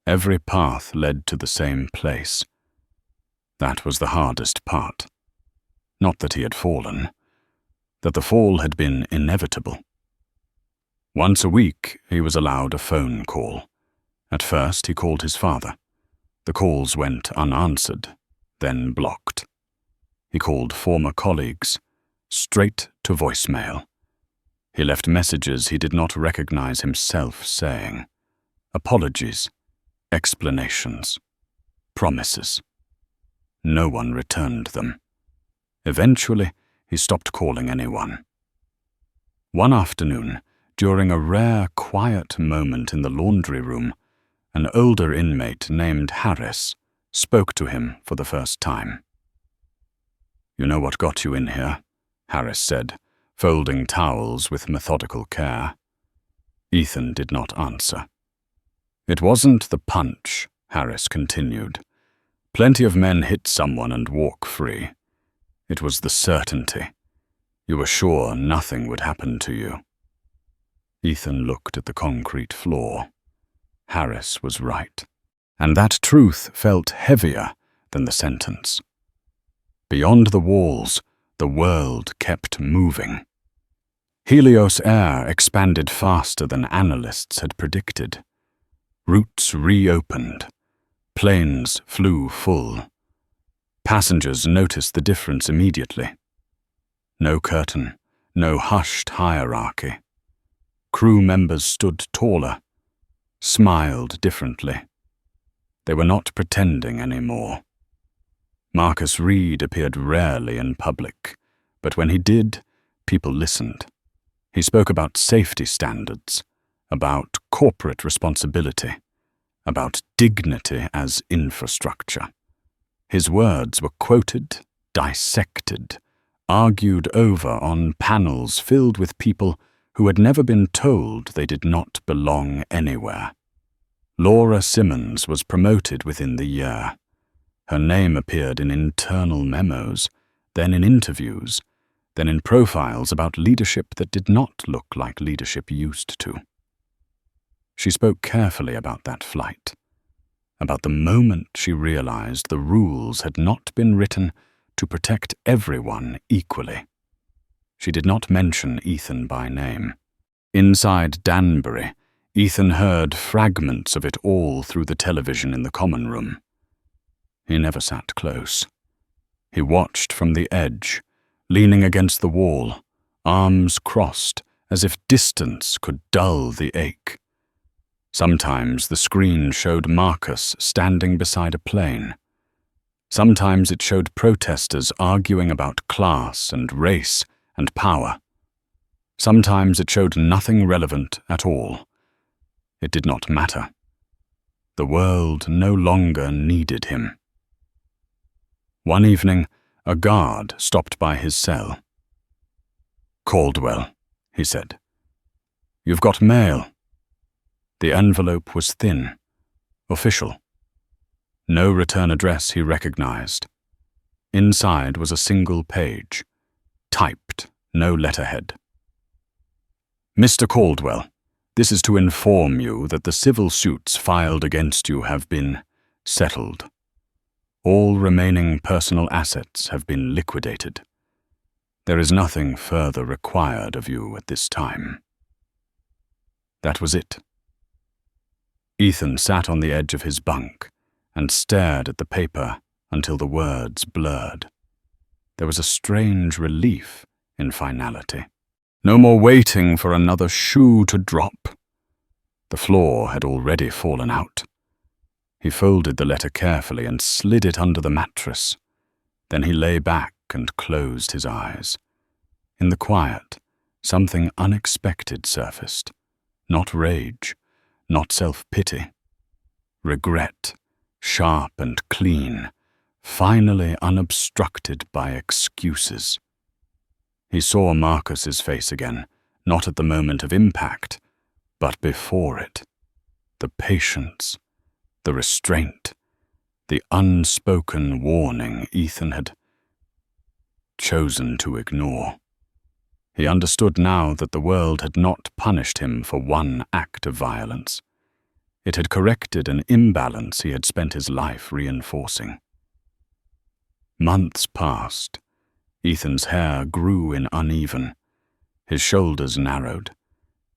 Every path led to the same place. That was the hardest part. Not that he had fallen, that the fall had been inevitable. Once a week, he was allowed a phone call. At first, he called his father. The calls went unanswered, then blocked. He called former colleagues, straight to voicemail. He left messages he did not recognize himself saying. Apologies, explanations, promises. No one returned them. Eventually, he stopped calling anyone. One afternoon, during a rare, quiet moment in the laundry room, an older inmate named Harris spoke to him for the first time. "You know what got you in here?" Harris said, folding towels with methodical care. Ethan did not answer. "It wasn't the punch," Harris continued. "Plenty of men hit someone and walk free. It was the certainty. You were sure nothing would happen to you." Ethan looked at the concrete floor. Harris was right, and that truth felt heavier than the sentence. Beyond the walls, the world kept moving. Helios Air expanded faster than analysts had predicted. Routes reopened. Planes flew full. Passengers noticed the difference immediately. No curtain, no hushed hierarchy. Crew members stood taller, smiled differently. They were not pretending anymore. Marcus Reed appeared rarely in public, but when he did, people listened. He spoke about safety standards, about corporate responsibility, about dignity as infrastructure. His words were quoted, dissected, argued over on panels filled with people who had never been told they did not belong anywhere. Laura Simmons was promoted within the year. Her name appeared in internal memos, then in interviews, then in profiles about leadership that did not look like leadership used to. She spoke carefully about that flight. about the moment she realized the rules had not been written to protect everyone equally. She did not mention Ethan by name. Inside Danbury, Ethan heard fragments of it all through the television in the common room. He never sat close. He watched from the edge, leaning against the wall, arms crossed as if distance could dull the ache. Sometimes the screen showed Marcus standing beside a plane. Sometimes it showed protesters arguing about class and race and power. Sometimes it showed nothing relevant at all. It did not matter. The world no longer needed him. One evening, a guard stopped by his cell. "Caldwell," he said. "You've got mail." The envelope was thin, official. No return address he recognized. Inside was a single page, typed, no letterhead. "Mr. Caldwell, this is to inform you that the civil suits filed against you have been settled. All remaining personal assets have been liquidated. There is nothing further required of you at this time." That was it. Ethan sat on the edge of his bunk and stared at the paper until the words blurred. There was a strange relief in finality. No more waiting for another shoe to drop. The floor had already fallen out. He folded the letter carefully and slid it under the mattress. Then he lay back and closed his eyes. In the quiet, something unexpected surfaced. Not rage, not self-pity. Regret, sharp and clean, finally unobstructed by excuses. He saw Marcus's face again, not at the moment of impact, but before it. The patience, the restraint, the unspoken warning Ethan had chosen to ignore. He understood now that the world had not punished him for one act of violence. It had corrected an imbalance he had spent his life reinforcing. Months passed. Ethan's hair grew in uneven. His shoulders narrowed.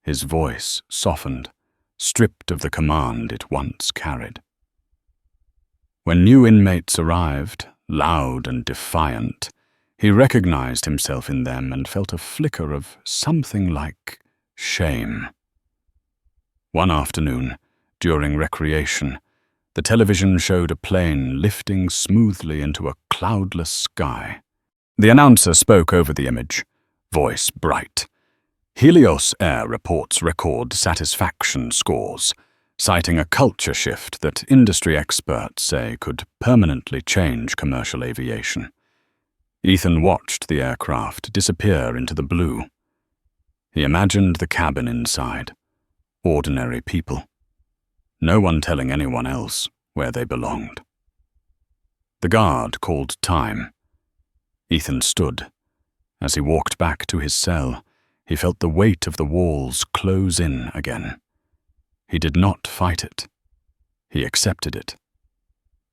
His voice softened, stripped of the command it once carried. When new inmates arrived, loud and defiant, he recognized himself in them and felt a flicker of something like shame. One afternoon, during recreation, the television showed a plane lifting smoothly into a cloudless sky. The announcer spoke over the image, voice bright. Helios Air reports record satisfaction scores, citing a culture shift that industry experts say could permanently change commercial aviation. Ethan watched the aircraft disappear into the blue. He imagined the cabin inside. Ordinary people. No one telling anyone else where they belonged. The guard called time. Ethan stood. As he walked back to his cell, he felt the weight of the walls close in again. He did not fight it. He accepted it.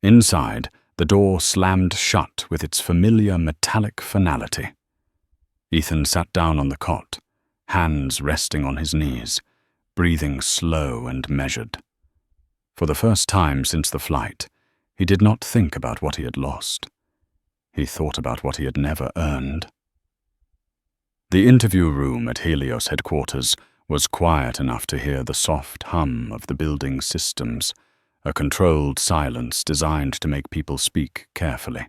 Inside, the door slammed shut with its familiar metallic finality. Ethan sat down on the cot, hands resting on his knees, breathing slow and measured. For the first time since the flight, he did not think about what he had lost. He thought about what he had never earned. The interview room at Helios headquarters was quiet enough to hear the soft hum of the building's systems, a controlled silence designed to make people speak carefully.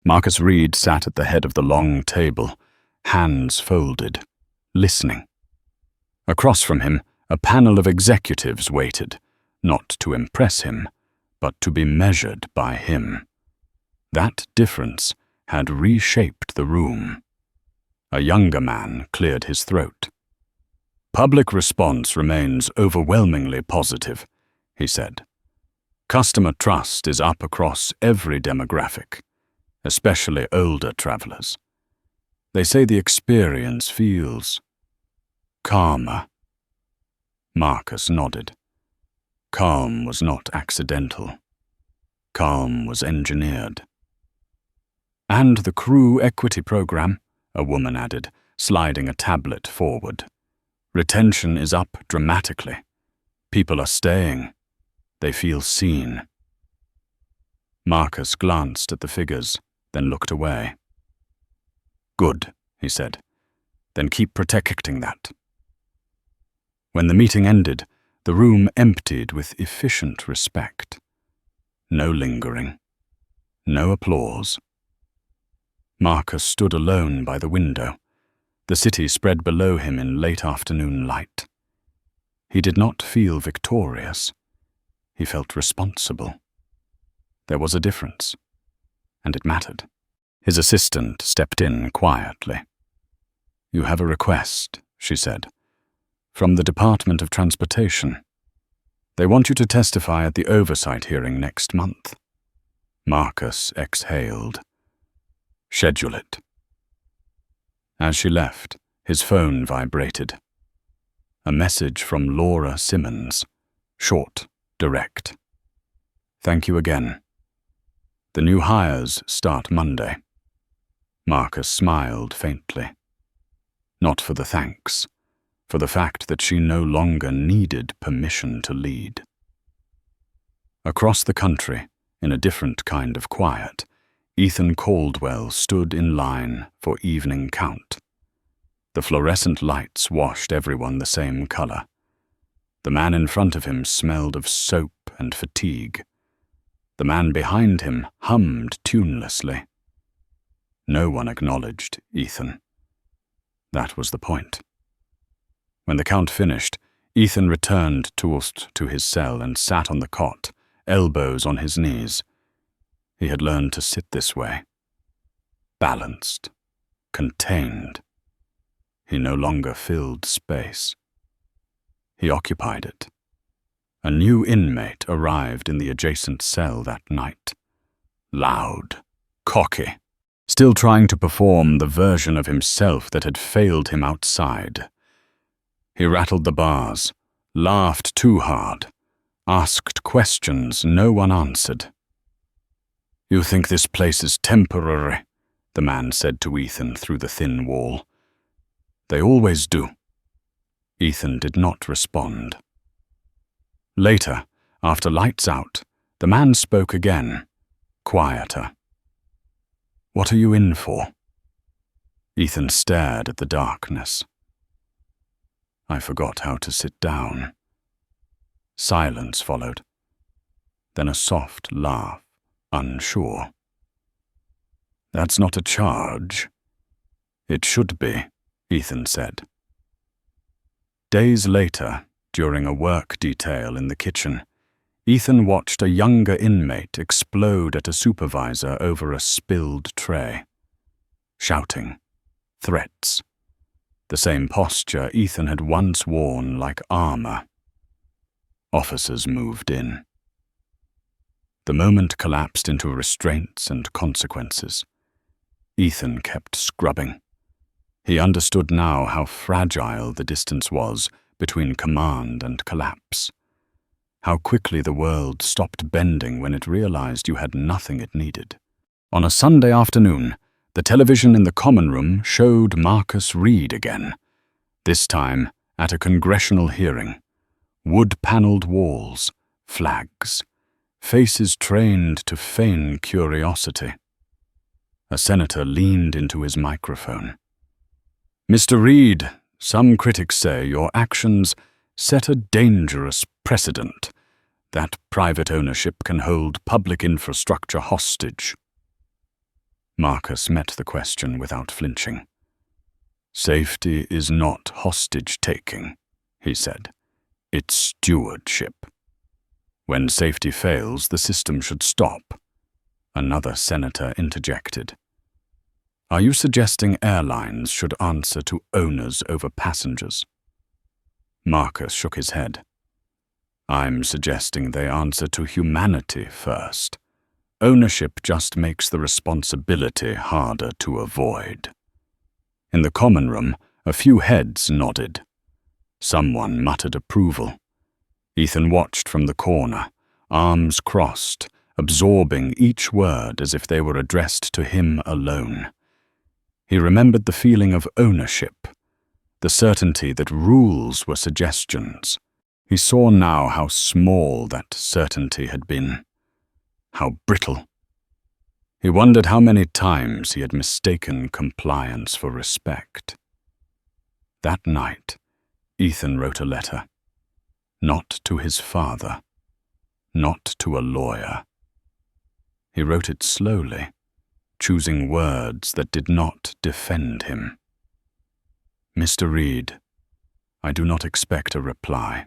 Marcus Reed sat at the head of the long table, hands folded, listening. Across from him, a panel of executives waited, not to impress him, but to be measured by him. That difference had reshaped the room. A younger man cleared his throat. "Public response remains overwhelmingly positive," he said. "Customer trust is up across every demographic, especially older travelers. They say the experience feels calmer." Marcus nodded. Calm was not accidental. Calm was engineered. "And the crew equity program," a woman added, sliding a tablet forward. "Retention is up dramatically. People are staying. They feel seen." Marcus glanced at the figures, then looked away. "Good," he said. "Then keep protecting that." When the meeting ended, the room emptied with efficient respect. No lingering. No applause. Marcus stood alone by the window. The city spread below him in late afternoon light. He did not feel victorious. He felt responsible. There was a difference, and it mattered. His assistant stepped in quietly. "You have a request," she said, "from the Department of Transportation. They want you to testify at the oversight hearing next month." Marcus exhaled. "Schedule it." As she left, his phone vibrated. A message from Laura Simmons. Short, direct. "Thank you again. The new hires start Monday." Marcus smiled faintly. Not for the thanks, for the fact that she no longer needed permission to lead. Across the country, in a different kind of quiet, Ethan Caldwell stood in line for evening count. The fluorescent lights washed everyone the same color. The man in front of him smelled of soap and fatigue. The man behind him hummed tunelessly. No one acknowledged Ethan. That was the point. When the count finished, Ethan returned to his cell and sat on the cot, elbows on his knees. He had learned to sit this way. Balanced. Contained. He no longer filled space. He occupied it. A new inmate arrived in the adjacent cell that night. Loud. Cocky. Still trying to perform the version of himself that had failed him outside. He rattled the bars, laughed too hard, asked questions no one answered. "You think this place is temporary," the man said to Ethan through the thin wall. "They always do." Ethan did not respond. Later, after lights out, the man spoke again, quieter. "What are you in for?" Ethan stared at the darkness. "I forgot how to sit down." Silence followed. Then a soft laugh, unsure. "That's not a charge." "It should be," Ethan said. Days later, during a work detail in the kitchen, Ethan watched a younger inmate explode at a supervisor over a spilled tray. Shouting. Threats. The same posture Ethan had once worn like armor. Officers moved in. The moment collapsed into restraints and consequences. Ethan kept scrubbing. He understood now how fragile the distance was between command and collapse. How quickly the world stopped bending when it realized you had nothing it needed. On a Sunday afternoon, the television in the common room showed Marcus Reed again, this time at a congressional hearing. Wood-paneled walls, flags, faces trained to feign curiosity. A senator leaned into his microphone. "Mr. Reed, some critics say your actions set a dangerous precedent that private ownership can hold public infrastructure hostage." Marcus met the question without flinching. "Safety is not hostage-taking," he said. "It's stewardship. When safety fails, the system should stop." Another senator interjected. "Are you suggesting airlines should answer to owners over passengers?" Marcus shook his head. "I'm suggesting they answer to humanity first. Ownership just makes the responsibility harder to avoid." In the common room, a few heads nodded. Someone muttered approval. Ethan watched from the corner, arms crossed, absorbing each word as if they were addressed to him alone. He remembered the feeling of ownership, the certainty that rules were suggestions. He saw now how small that certainty had been, how brittle. He wondered how many times he had mistaken compliance for respect. That night, Ethan wrote a letter. Not to his father, not to a lawyer. He wrote it slowly, choosing words that did not defend him. Mr. Reed, I do not expect a reply.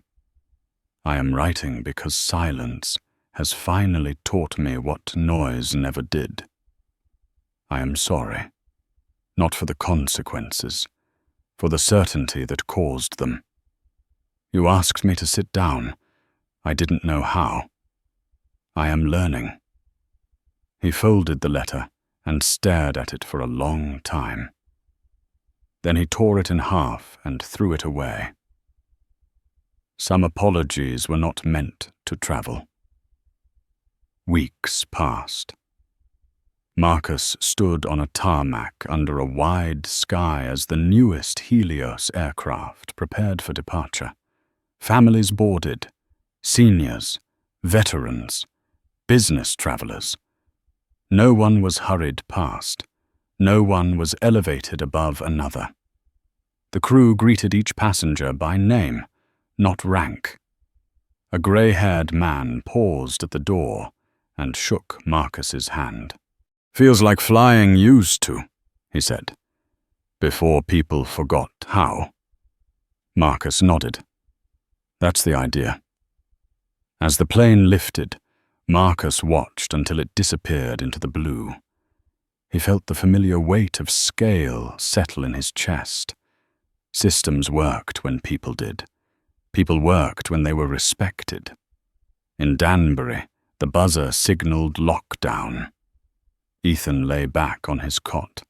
I am writing because silence has finally taught me what noise never did. I am sorry, not for the consequences, for the certainty that caused them. You asked me to sit down. I didn't know how. I am learning. He folded the letter and stared at it for a long time. Then he tore it in half and threw it away. Some apologies were not meant to travel. Weeks passed. Marcus stood on a tarmac under a wide sky as the newest Helios aircraft prepared for departure. Families boarded, seniors, veterans, business travelers. No one was hurried past. No one was elevated above another. The crew greeted each passenger by name, not rank. A grey-haired man paused at the door and shook Marcus's hand. Feels like flying used to, he said, before people forgot how. Marcus nodded. That's the idea. As the plane lifted, Marcus watched until it disappeared into the blue. He felt the familiar weight of scale settle in his chest. Systems worked when people did. People worked when they were respected. In Danbury, the buzzer signaled lockdown. Ethan lay back on his cot,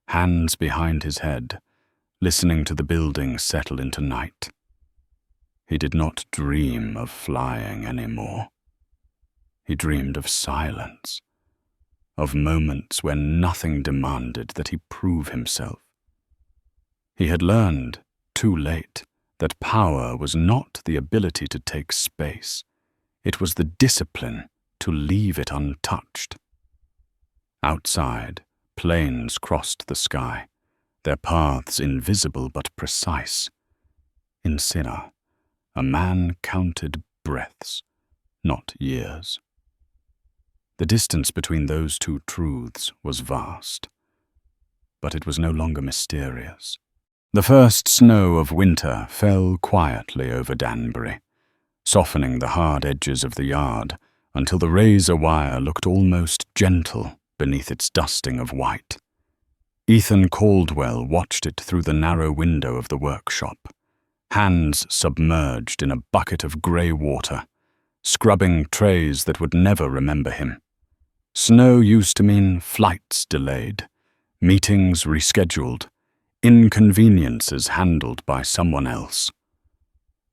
hands behind his head, listening to the building settle into night. He did not dream of flying anymore. He dreamed of silence, of moments when nothing demanded that he prove himself. He had learned, too late, that power was not the ability to take space. It was the discipline to leave it untouched. Outside, planes crossed the sky, their paths invisible but precise. In Sinner, a man counted breaths, not years. The distance between those two truths was vast, but it was no longer mysterious. The first snow of winter fell quietly over Danbury, softening the hard edges of the yard until the razor wire looked almost gentle beneath its dusting of white. Ethan Caldwell watched it through the narrow window of the workshop, hands submerged in a bucket of grey water, scrubbing trays that would never remember him. Snow used to mean flights delayed, meetings rescheduled, inconveniences handled by someone else.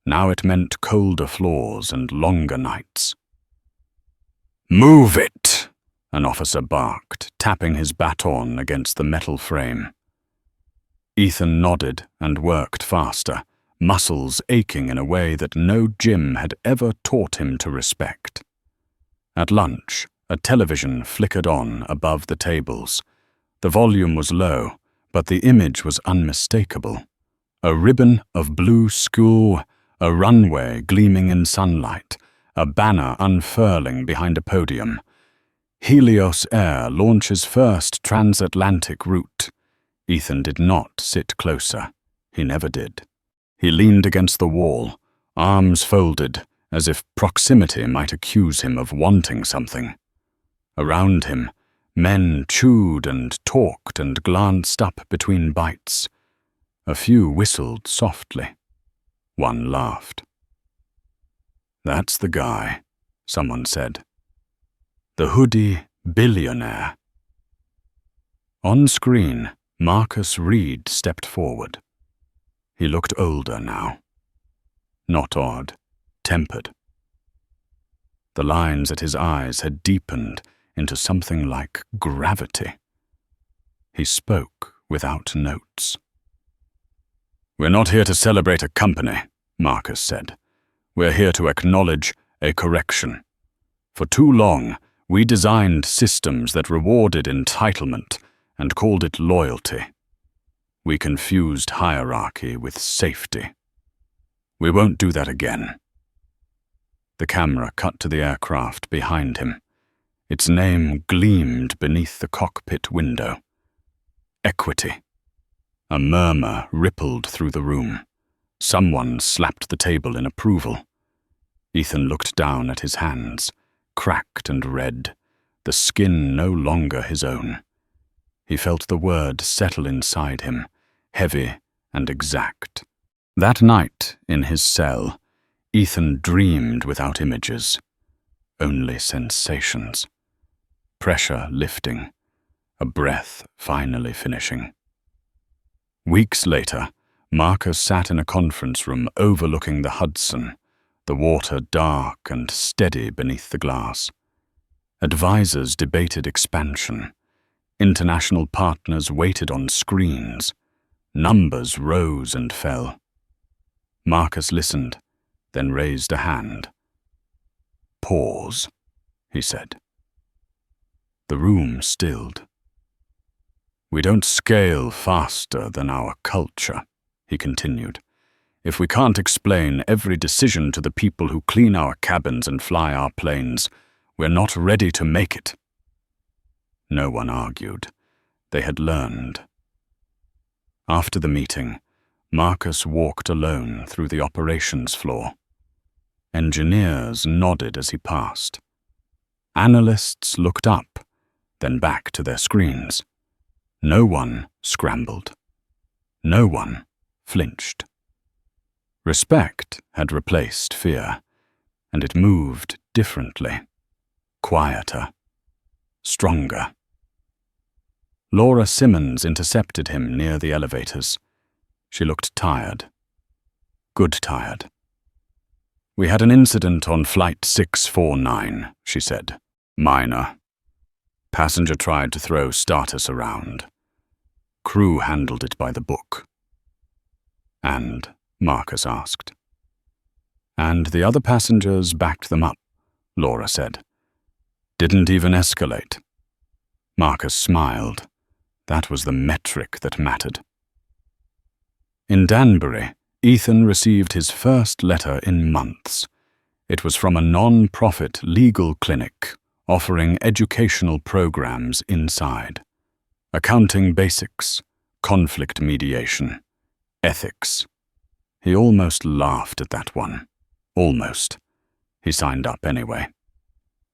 Now it meant colder floors and longer nights. "Move it!" an officer barked, tapping his baton against the metal frame. Ethan nodded and worked faster, muscles aching in a way that no gym had ever taught him to respect. At lunch, a television flickered on above the tables. The volume was low, but the image was unmistakable. A ribbon of blue school, a runway gleaming in sunlight, a banner unfurling behind a podium. Helios Air launches first transatlantic route. Ethan did not sit closer. He never did. He leaned against the wall, arms folded, as if proximity might accuse him of wanting something. Around him, men chewed and talked and glanced up between bites. A few whistled softly. One laughed. "That's the guy," someone said. "The hoodie billionaire." On screen, Marcus Reed stepped forward. He looked older now. Not odd, tempered. The lines at his eyes had deepened into something like gravity. He spoke without notes. "We're not here to celebrate a company," Marcus said. "We're here to acknowledge a correction. For too long, we designed systems that rewarded entitlement and called it loyalty. We confused hierarchy with safety. We won't do that again." The camera cut to the aircraft behind him. Its name gleamed beneath the cockpit window. Equity. A murmur rippled through the room. Someone slapped the table in approval. Ethan looked down at his hands, cracked and red, the skin no longer his own. He felt the word settle inside him, heavy and exact. That night, in his cell, Ethan dreamed without images, only sensations. Pressure lifting, a breath finally finishing. Weeks later, Marcus sat in a conference room overlooking the Hudson, the water dark and steady beneath the glass. Advisors debated expansion. International partners waited on screens. Numbers rose and fell. Marcus listened, then raised a hand. "Pause," he said. The room stilled. "We don't scale faster than our culture," he continued. "If we can't explain every decision to the people who clean our cabins and fly our planes, we're not ready to make it." No one argued. They had learned. After the meeting, Marcus walked alone through the operations floor. Engineers nodded as he passed. Analysts looked up, then back to their screens. No one scrambled. No one flinched. Respect had replaced fear, and it moved differently, quieter, stronger. Laura Simmons intercepted him near the elevators. She looked tired. Good tired. "We had an incident on Flight 649, she said. "Minor. Passenger tried to throw starters around. Crew handled it by the book." "And?" Marcus asked. "And the other passengers backed them up," Laura said. "Didn't even escalate." Marcus smiled. That was the metric that mattered. In Danbury, Ethan received his first letter in months. It was from a non-profit legal clinic offering educational programs inside. Accounting basics, conflict mediation, ethics. He almost laughed at that one. Almost. He signed up anyway.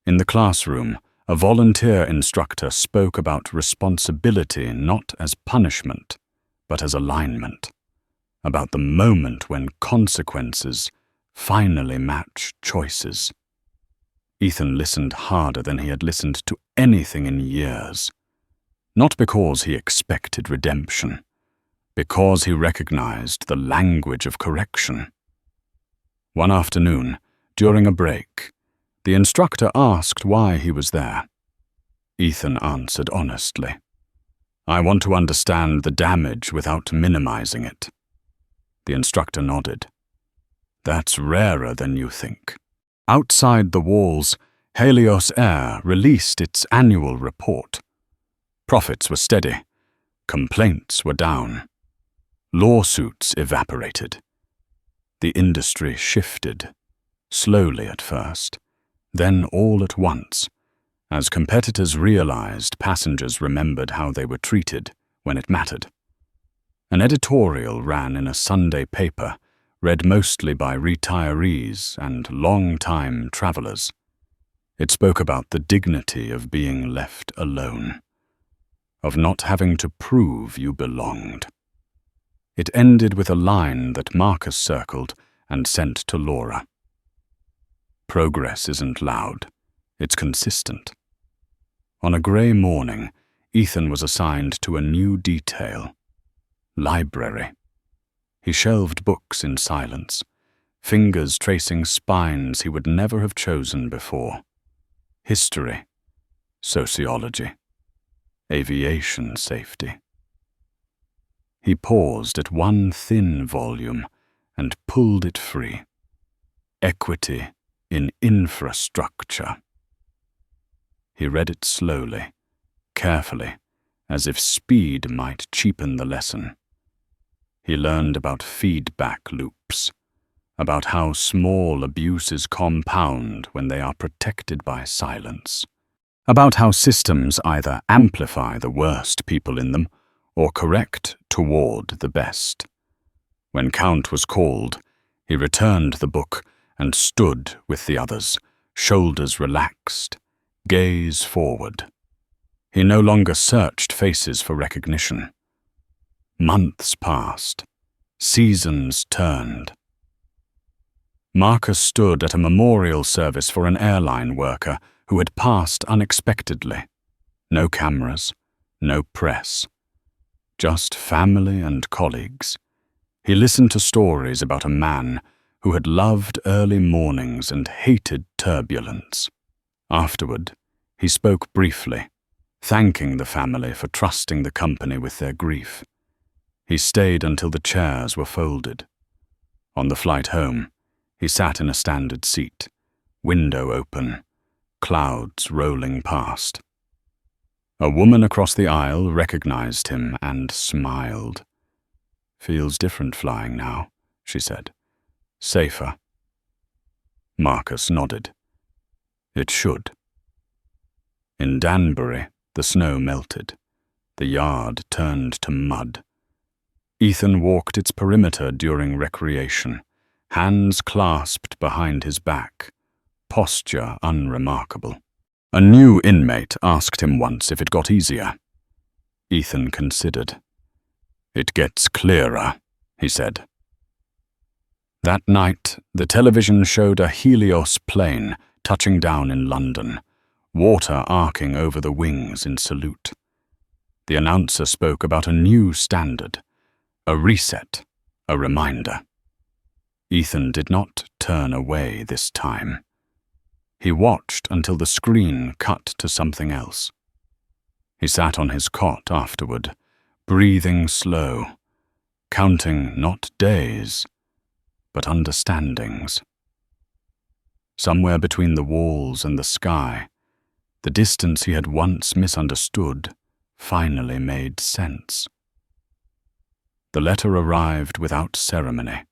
In the classroom, a volunteer instructor spoke about responsibility not as punishment, but as alignment. About the moment when consequences finally match choices. Ethan listened harder than he had listened to anything in years. Not because he expected redemption, because he recognized the language of correction. One afternoon, during a break, the instructor asked why he was there. Ethan answered honestly, "I want to understand the damage without minimizing it." The instructor nodded. "That's rarer than you think." Outside the walls, Helios Air released its annual report. Profits were steady. Complaints were down. Lawsuits evaporated. The industry shifted, slowly at first, then all at once, as competitors realized passengers remembered how they were treated when it mattered. An editorial ran in a Sunday paper, read mostly by retirees and long-time travelers. It spoke about the dignity of being left alone, of not having to prove you belonged. It ended with a line that Marcus circled and sent to Laura. "Progress isn't loud, it's consistent." On a grey morning, Ethan was assigned to a new detail: library. He shelved books in silence, fingers tracing spines he would never have chosen before. History, sociology, aviation safety. He paused at one thin volume and pulled it free. Equity in infrastructure. He read it slowly, carefully, as if speed might cheapen the lesson. He learned about feedback loops, about how small abuses compound when they are protected by silence, about how systems either amplify the worst people in them or correct toward the best. When count was called, he returned the book and stood with the others, shoulders relaxed, gaze forward. He no longer searched faces for recognition. Months passed. Seasons turned. Marcus stood at a memorial service for an airline worker who had passed unexpectedly. No cameras, no press. Just family and colleagues. He listened to stories about a man who had loved early mornings and hated turbulence. Afterward, he spoke briefly, thanking the family for trusting the company with their grief. He stayed until the chairs were folded. On the flight home, he sat in a standard seat, window open, clouds rolling past. A woman across the aisle recognized him and smiled. "Feels different flying now," she said. "Safer." Marcus nodded. It should. In Danbury, the snow melted. The yard turned to mud. Ethan walked its perimeter during recreation, hands clasped behind his back, posture unremarkable. A new inmate asked him once if it got easier. Ethan considered. "It gets clearer," he said. That night, the television showed a Helios plane touching down in London, water arcing over the wings in salute. The announcer spoke about a new standard, a reset, a reminder. Ethan did not turn away this time. He watched until the screen cut to something else. He sat on his cot afterward, breathing slow, counting not days, but understandings. Somewhere between the walls and the sky, the distance he had once misunderstood finally made sense. The letter arrived without ceremony,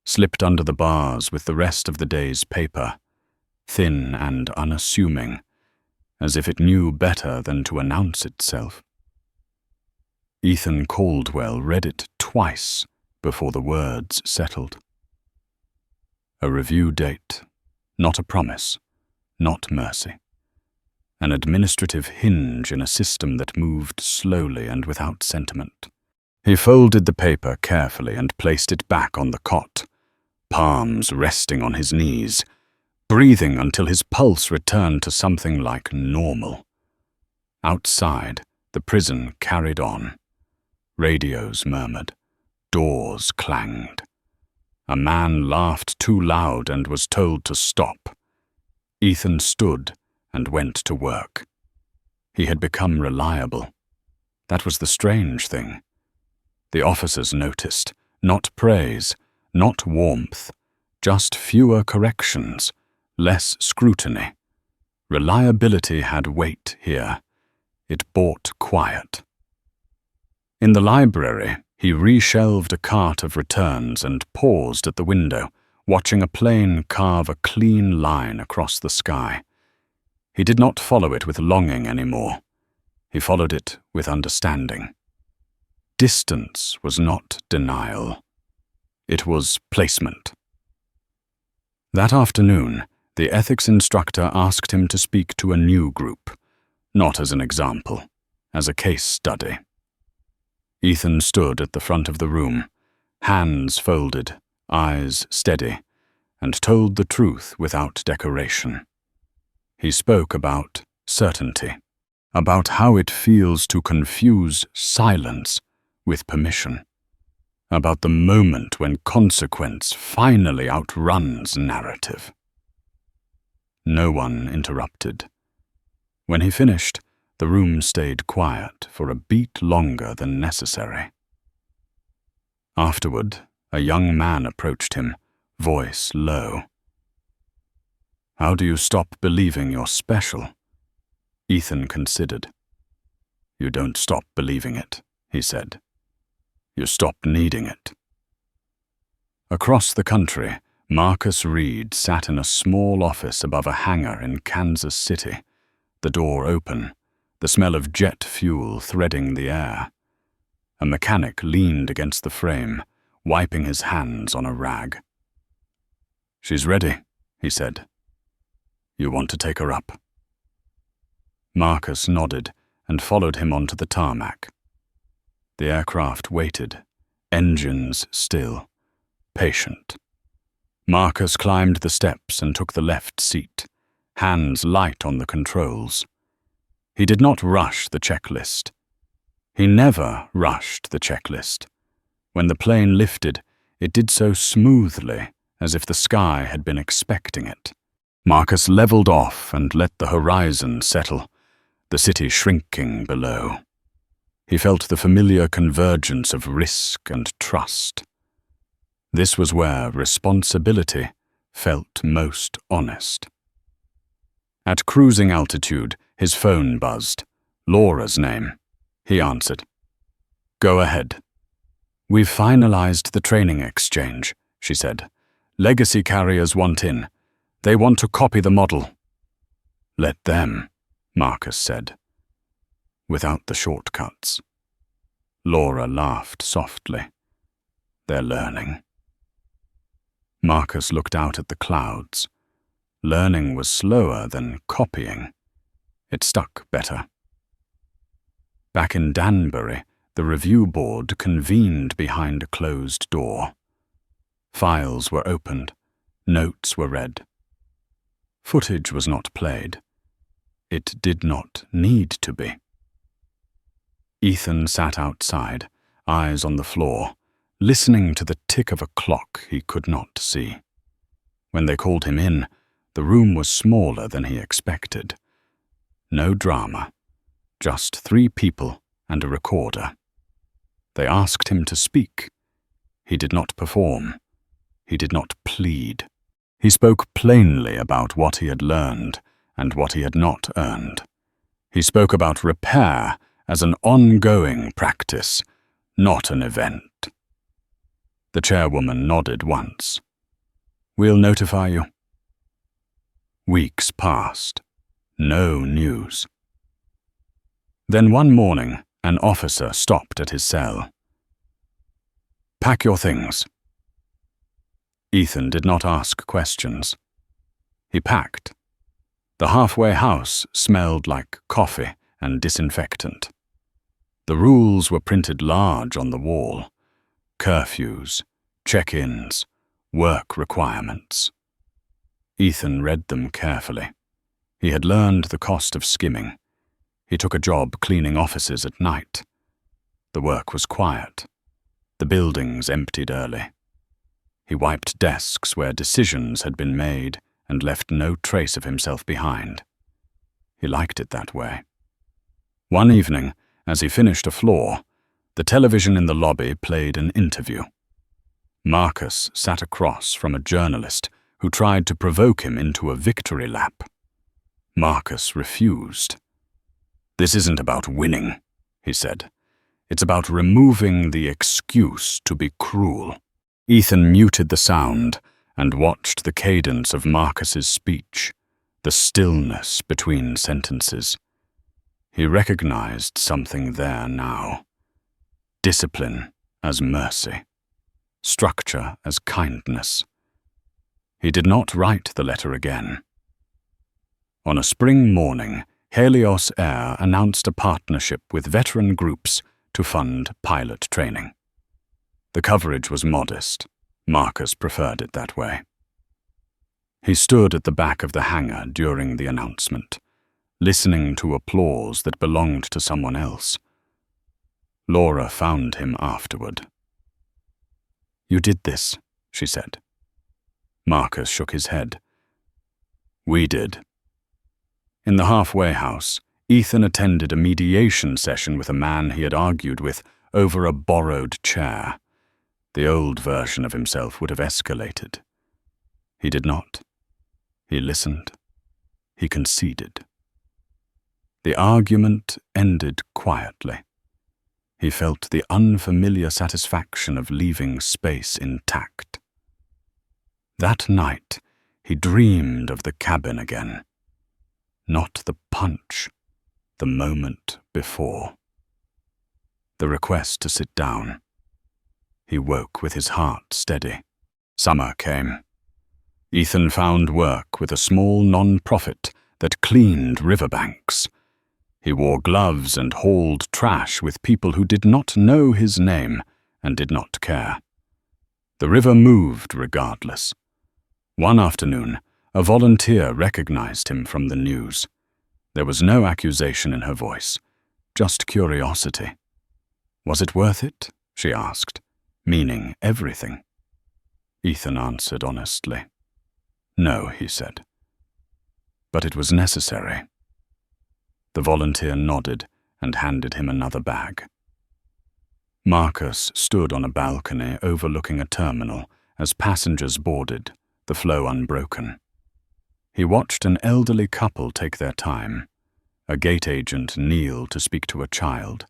slipped under the bars with the rest of the day's paper, thin and unassuming, as if it knew better than to announce itself. Ethan Caldwell read it twice before the words settled. A review date, not a promise, not mercy. An administrative hinge in a system that moved slowly and without sentiment. He folded the paper carefully and placed it back on the cot, palms resting on his knees, breathing until his pulse returned to something like normal. Outside, the prison carried on. Radios murmured. Doors clanged. A man laughed too loud and was told to stop. Ethan stood and went to work. He had become reliable. That was the strange thing. The officers noticed, not praise, not warmth, just fewer corrections, less scrutiny. Reliability had weight here. It bought quiet. In the library, he reshelved a cart of returns and paused at the window, watching a plane carve a clean line across the sky. He did not follow it with longing anymore. He followed it with understanding. Distance was not denial. It was placement. That afternoon, the ethics instructor asked him to speak to a new group, not as an example, as a case study. Ethan stood at the front of the room, hands folded, eyes steady, and told the truth without decoration. He spoke about certainty, about how it feels to confuse silence with permission, about the moment when consequence finally outruns narrative. No one interrupted. When he finished, the room stayed quiet for a beat longer than necessary. Afterward, a young man approached him, voice low. "How do you stop believing you're special?" Ethan considered. "You don't stop believing it," he said. "You stop needing it." Across the country, Marcus Reed sat in a small office above a hangar in Kansas City, the door open, the smell of jet fuel threading the air. A mechanic leaned against the frame, wiping his hands on a rag. "She's ready," he said. "You want to take her up?" Marcus nodded and followed him onto the tarmac. The aircraft waited, engines still, patient. Marcus climbed the steps and took the left seat, hands light on the controls. He did not rush the checklist. He never rushed the checklist. When the plane lifted, it did so smoothly, as if the sky had been expecting it. Marcus leveled off and let the horizon settle, the city shrinking below. He felt the familiar convergence of risk and trust. This was where responsibility felt most honest. At cruising altitude, his phone buzzed. Laura's name. He answered. "Go ahead." "We've finalized the training exchange," she said. "Legacy carriers want in. They want to copy the model." "Let them," Marcus said. "Without the shortcuts." Laura laughed softly. "They're learning." Marcus looked out at the clouds. Learning was slower than copying. It stuck better. Back in Danbury, the review board convened behind a closed door. Files were opened. Notes were read. Footage was not played. It did not need to be. Ethan sat outside, eyes on the floor, listening to the tick of a clock he could not see. When they called him in, the room was smaller than he expected. No drama, just 3 people and a recorder. They asked him to speak. He did not perform. He did not plead. He spoke plainly about what he had learned and what he had not earned. He spoke about repair as an ongoing practice, not an event. The chairwoman nodded once. "We'll notify you." Weeks passed. No news. Then one morning, an officer stopped at his cell. "Pack your things." Ethan did not ask questions. He packed. The halfway house smelled like coffee and disinfectant. The rules were printed large on the wall. Curfews, check-ins, work requirements. Ethan read them carefully. He had learned the cost of skimming. He took a job cleaning offices at night. The work was quiet. The buildings emptied early. He wiped desks where decisions had been made and left no trace of himself behind. He liked it that way. One evening, as he finished a floor, the television in the lobby played an interview. Marcus sat across from a journalist who tried to provoke him into a victory lap. Marcus refused. "This isn't about winning," he said. "It's about removing the excuse to be cruel." Ethan muted the sound and watched the cadence of Marcus's speech, the stillness between sentences. He recognized something there now. Discipline as mercy. Structure as kindness. He did not write the letter again. On a spring morning, Helios Air announced a partnership with veteran groups to fund pilot training. The coverage was modest. Marcus preferred it that way. He stood at the back of the hangar during the announcement, listening to applause that belonged to someone else. Laura found him afterward. "You did this," she said. Marcus shook his head. "We did." In the halfway house, Ethan attended a mediation session with a man he had argued with over a borrowed chair. The old version of himself would have escalated. He did not. He listened. He conceded. The argument ended quietly. He felt the unfamiliar satisfaction of leaving space intact. That night, he dreamed of the cabin again. Not the punch, the moment before. The request to sit down. He woke with his heart steady. Summer came. Ethan found work with a small non-profit that cleaned riverbanks. He wore gloves and hauled trash with people who did not know his name and did not care. The river moved regardless. One afternoon, a volunteer recognized him from the news. There was no accusation in her voice, just curiosity. "Was it worth it?" she asked, meaning everything. Ethan answered honestly. "No," he said. "But it was necessary." The volunteer nodded and handed him another bag. Marcus stood on a balcony overlooking a terminal as passengers boarded, the flow unbroken. He watched an elderly couple take their time, a gate agent kneel to speak to a child,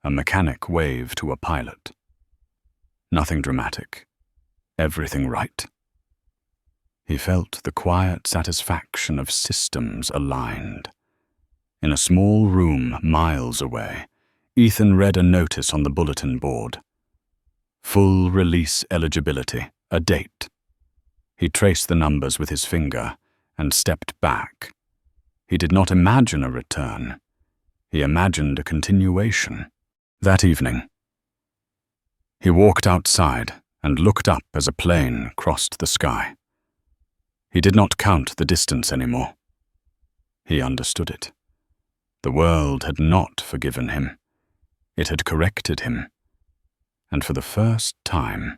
a mechanic wave to a pilot. Nothing dramatic. Everything right. He felt the quiet satisfaction of systems aligned. In a small room miles away, Ethan read a notice on the bulletin board. Full release eligibility, a date. He traced the numbers with his finger and stepped back. He did not imagine a return. He imagined a continuation. That evening, he walked outside and looked up as a plane crossed the sky. He did not count the distance anymore. He understood it. The world had not forgiven him. It had corrected him. And for the first time,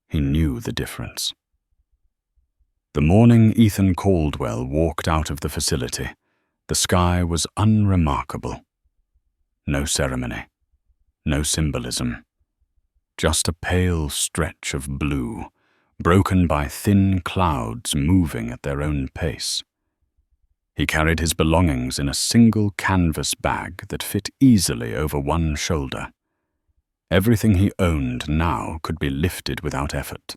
he knew the difference. The morning Ethan Caldwell walked out of the facility, the sky was unremarkable. No ceremony, no symbolism. Just a pale stretch of blue, broken by thin clouds moving at their own pace. He carried his belongings in a single canvas bag that fit easily over one shoulder. Everything he owned now could be lifted without effort.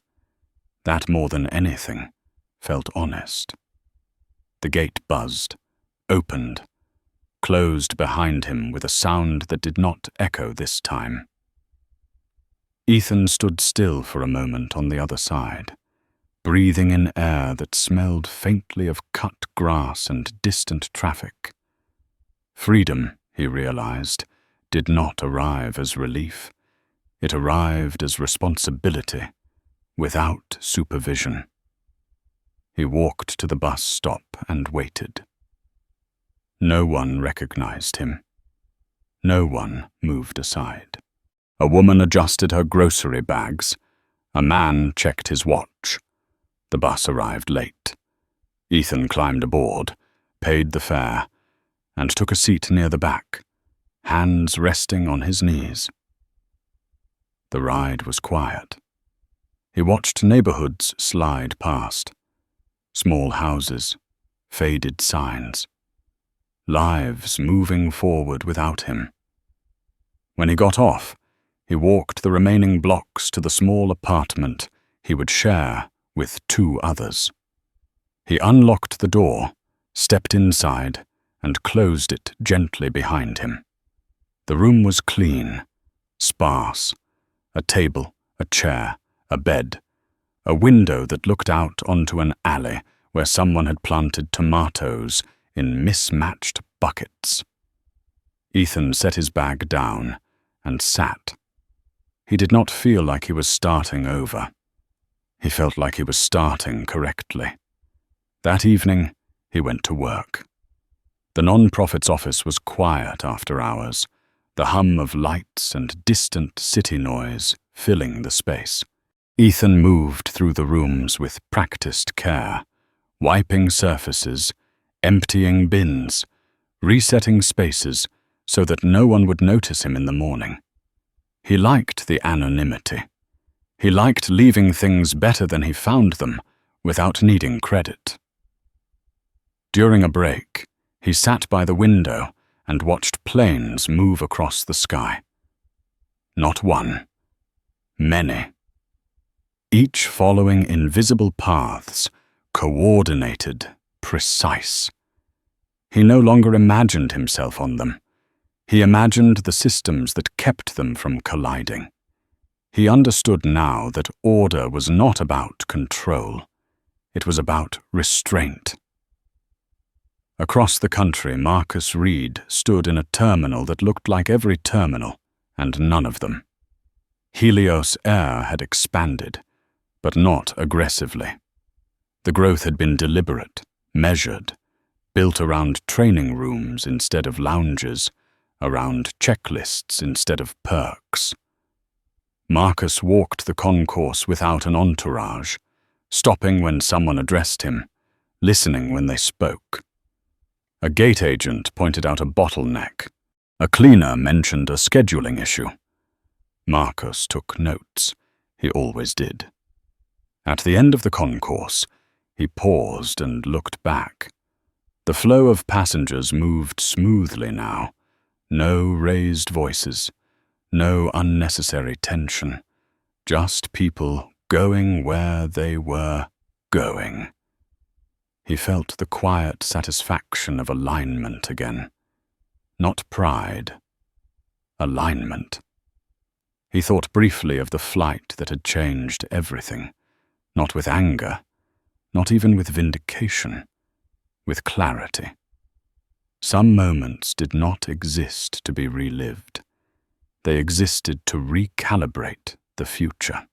That more than anything felt honest. The gate buzzed, opened, closed behind him with a sound that did not echo this time. Ethan stood still for a moment on the other side, breathing in air that smelled faintly of cut grass and distant traffic. Freedom, he realized, did not arrive as relief. It arrived as responsibility, without supervision. He walked to the bus stop and waited. No one recognized him. No one moved aside. A woman adjusted her grocery bags. A man checked his watch. The bus arrived late. Ethan climbed aboard, paid the fare, and took a seat near the back, hands resting on his knees. The ride was quiet. He watched neighborhoods slide past. Small houses, faded signs. Lives moving forward without him. When he got off, he walked the remaining blocks to the small apartment he would share with 2 others. He unlocked the door, stepped inside, and closed it gently behind him. The room was clean, sparse. A table, a chair, a bed, a window that looked out onto an alley where someone had planted tomatoes in mismatched buckets. Ethan set his bag down and sat. He did not feel like he was starting over. He felt like he was starting correctly. That evening, he went to work. The non-profit's office was quiet after hours, the hum of lights and distant city noise filling the space. Ethan moved through the rooms with practiced care, wiping surfaces, emptying bins, resetting spaces so that no one would notice him in the morning. He liked the anonymity. He liked leaving things better than he found them, without needing credit. During a break, he sat by the window and watched planes move across the sky. Not one, many. Each following invisible paths, coordinated, precise. He no longer imagined himself on them. He imagined the systems that kept them from colliding. He understood now that order was not about control. It was about restraint. Across the country, Marcus Reed stood in a terminal that looked like every terminal, and none of them. Helios Air had expanded, but not aggressively. The growth had been deliberate, measured, built around training rooms instead of lounges, around checklists instead of perks. Marcus walked the concourse without an entourage, stopping when someone addressed him, listening when they spoke. A gate agent pointed out a bottleneck. A cleaner mentioned a scheduling issue. Marcus took notes. He always did. At the end of the concourse, he paused and looked back. The flow of passengers moved smoothly now. No raised voices, no unnecessary tension. Just people going where they were going. He felt the quiet satisfaction of alignment again. Not pride. Alignment. He thought briefly of the flight that had changed everything. Not with anger, not even with vindication, with clarity. Some moments did not exist to be relived. They existed to recalibrate the future.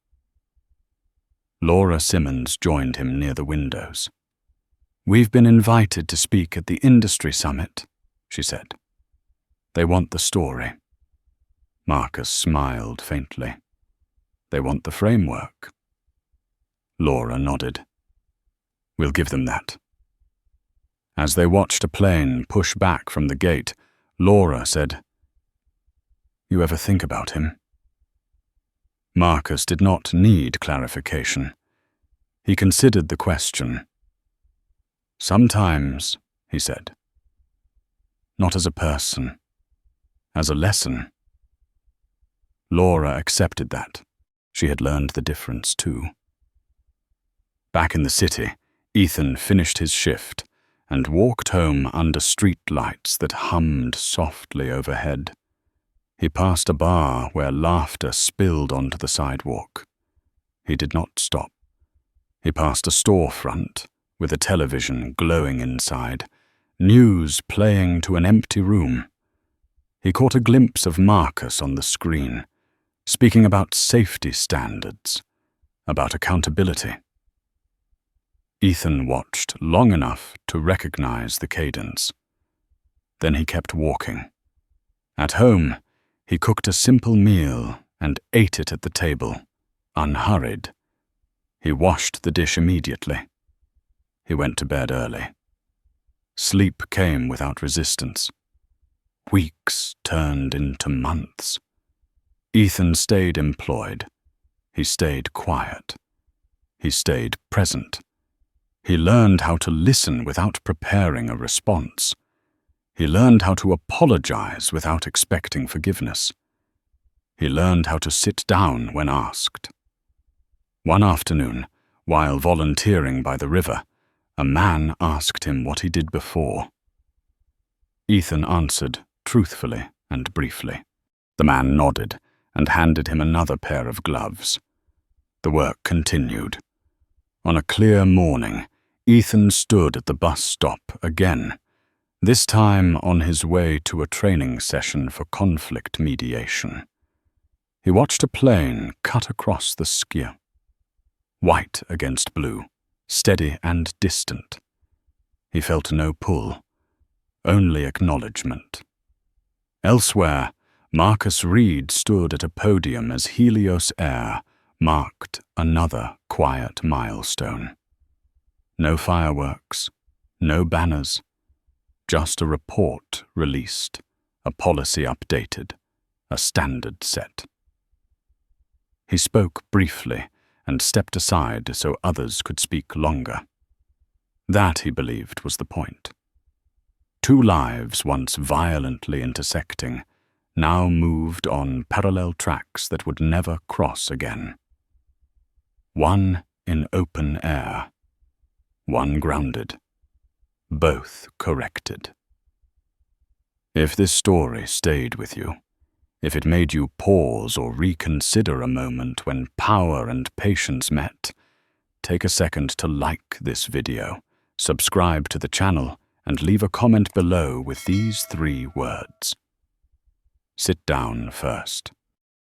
Laura Simmons joined him near the windows. "We've been invited to speak at the industry summit," she said. "They want the story." Marcus smiled faintly. "They want the framework." Laura nodded. "We'll give them that." As they watched a plane push back from the gate, Laura said, "You ever think about him?" Marcus did not need clarification. He considered the question. "Sometimes," he said. "Not as a person, as a lesson." Laura accepted that. She had learned the difference too. Back in the city, Ethan finished his shift and walked home under street lights that hummed softly overhead. He passed a bar where laughter spilled onto the sidewalk. He did not stop. He passed a storefront with a television glowing inside, news playing to an empty room. He caught a glimpse of Marcus on the screen, speaking about safety standards, about accountability. Ethan watched long enough to recognize the cadence. Then he kept walking. At home, he cooked a simple meal and ate it at the table, unhurried. He washed the dish immediately. He went to bed early. Sleep came without resistance. Weeks turned into months. Ethan stayed employed. He stayed quiet. He stayed present. He learned how to listen without preparing a response. He learned how to apologize without expecting forgiveness. He learned how to sit down when asked. One afternoon, while volunteering by the river, a man asked him what he did before. Ethan answered truthfully and briefly. The man nodded and handed him another pair of gloves. The work continued. On a clear morning, Ethan stood at the bus stop again, this time on his way to a training session for conflict mediation. He watched a plane cut across the sky. White against blue, steady and distant. He felt no pull, only acknowledgement. Elsewhere, Marcus Reed stood at a podium as Helios Air marked another quiet milestone. No fireworks, no banners, just a report released, a policy updated, a standard set. He spoke briefly and stepped aside so others could speak longer. That, he believed, was the point. Two lives, once violently intersecting, now moved on parallel tracks that would never cross again. One in open air, one grounded, both corrected. If this story stayed with you, if it made you pause or reconsider a moment when power and patience met, take a second to like this video, subscribe to the channel, and leave a comment below with these 3 words. Sit down first.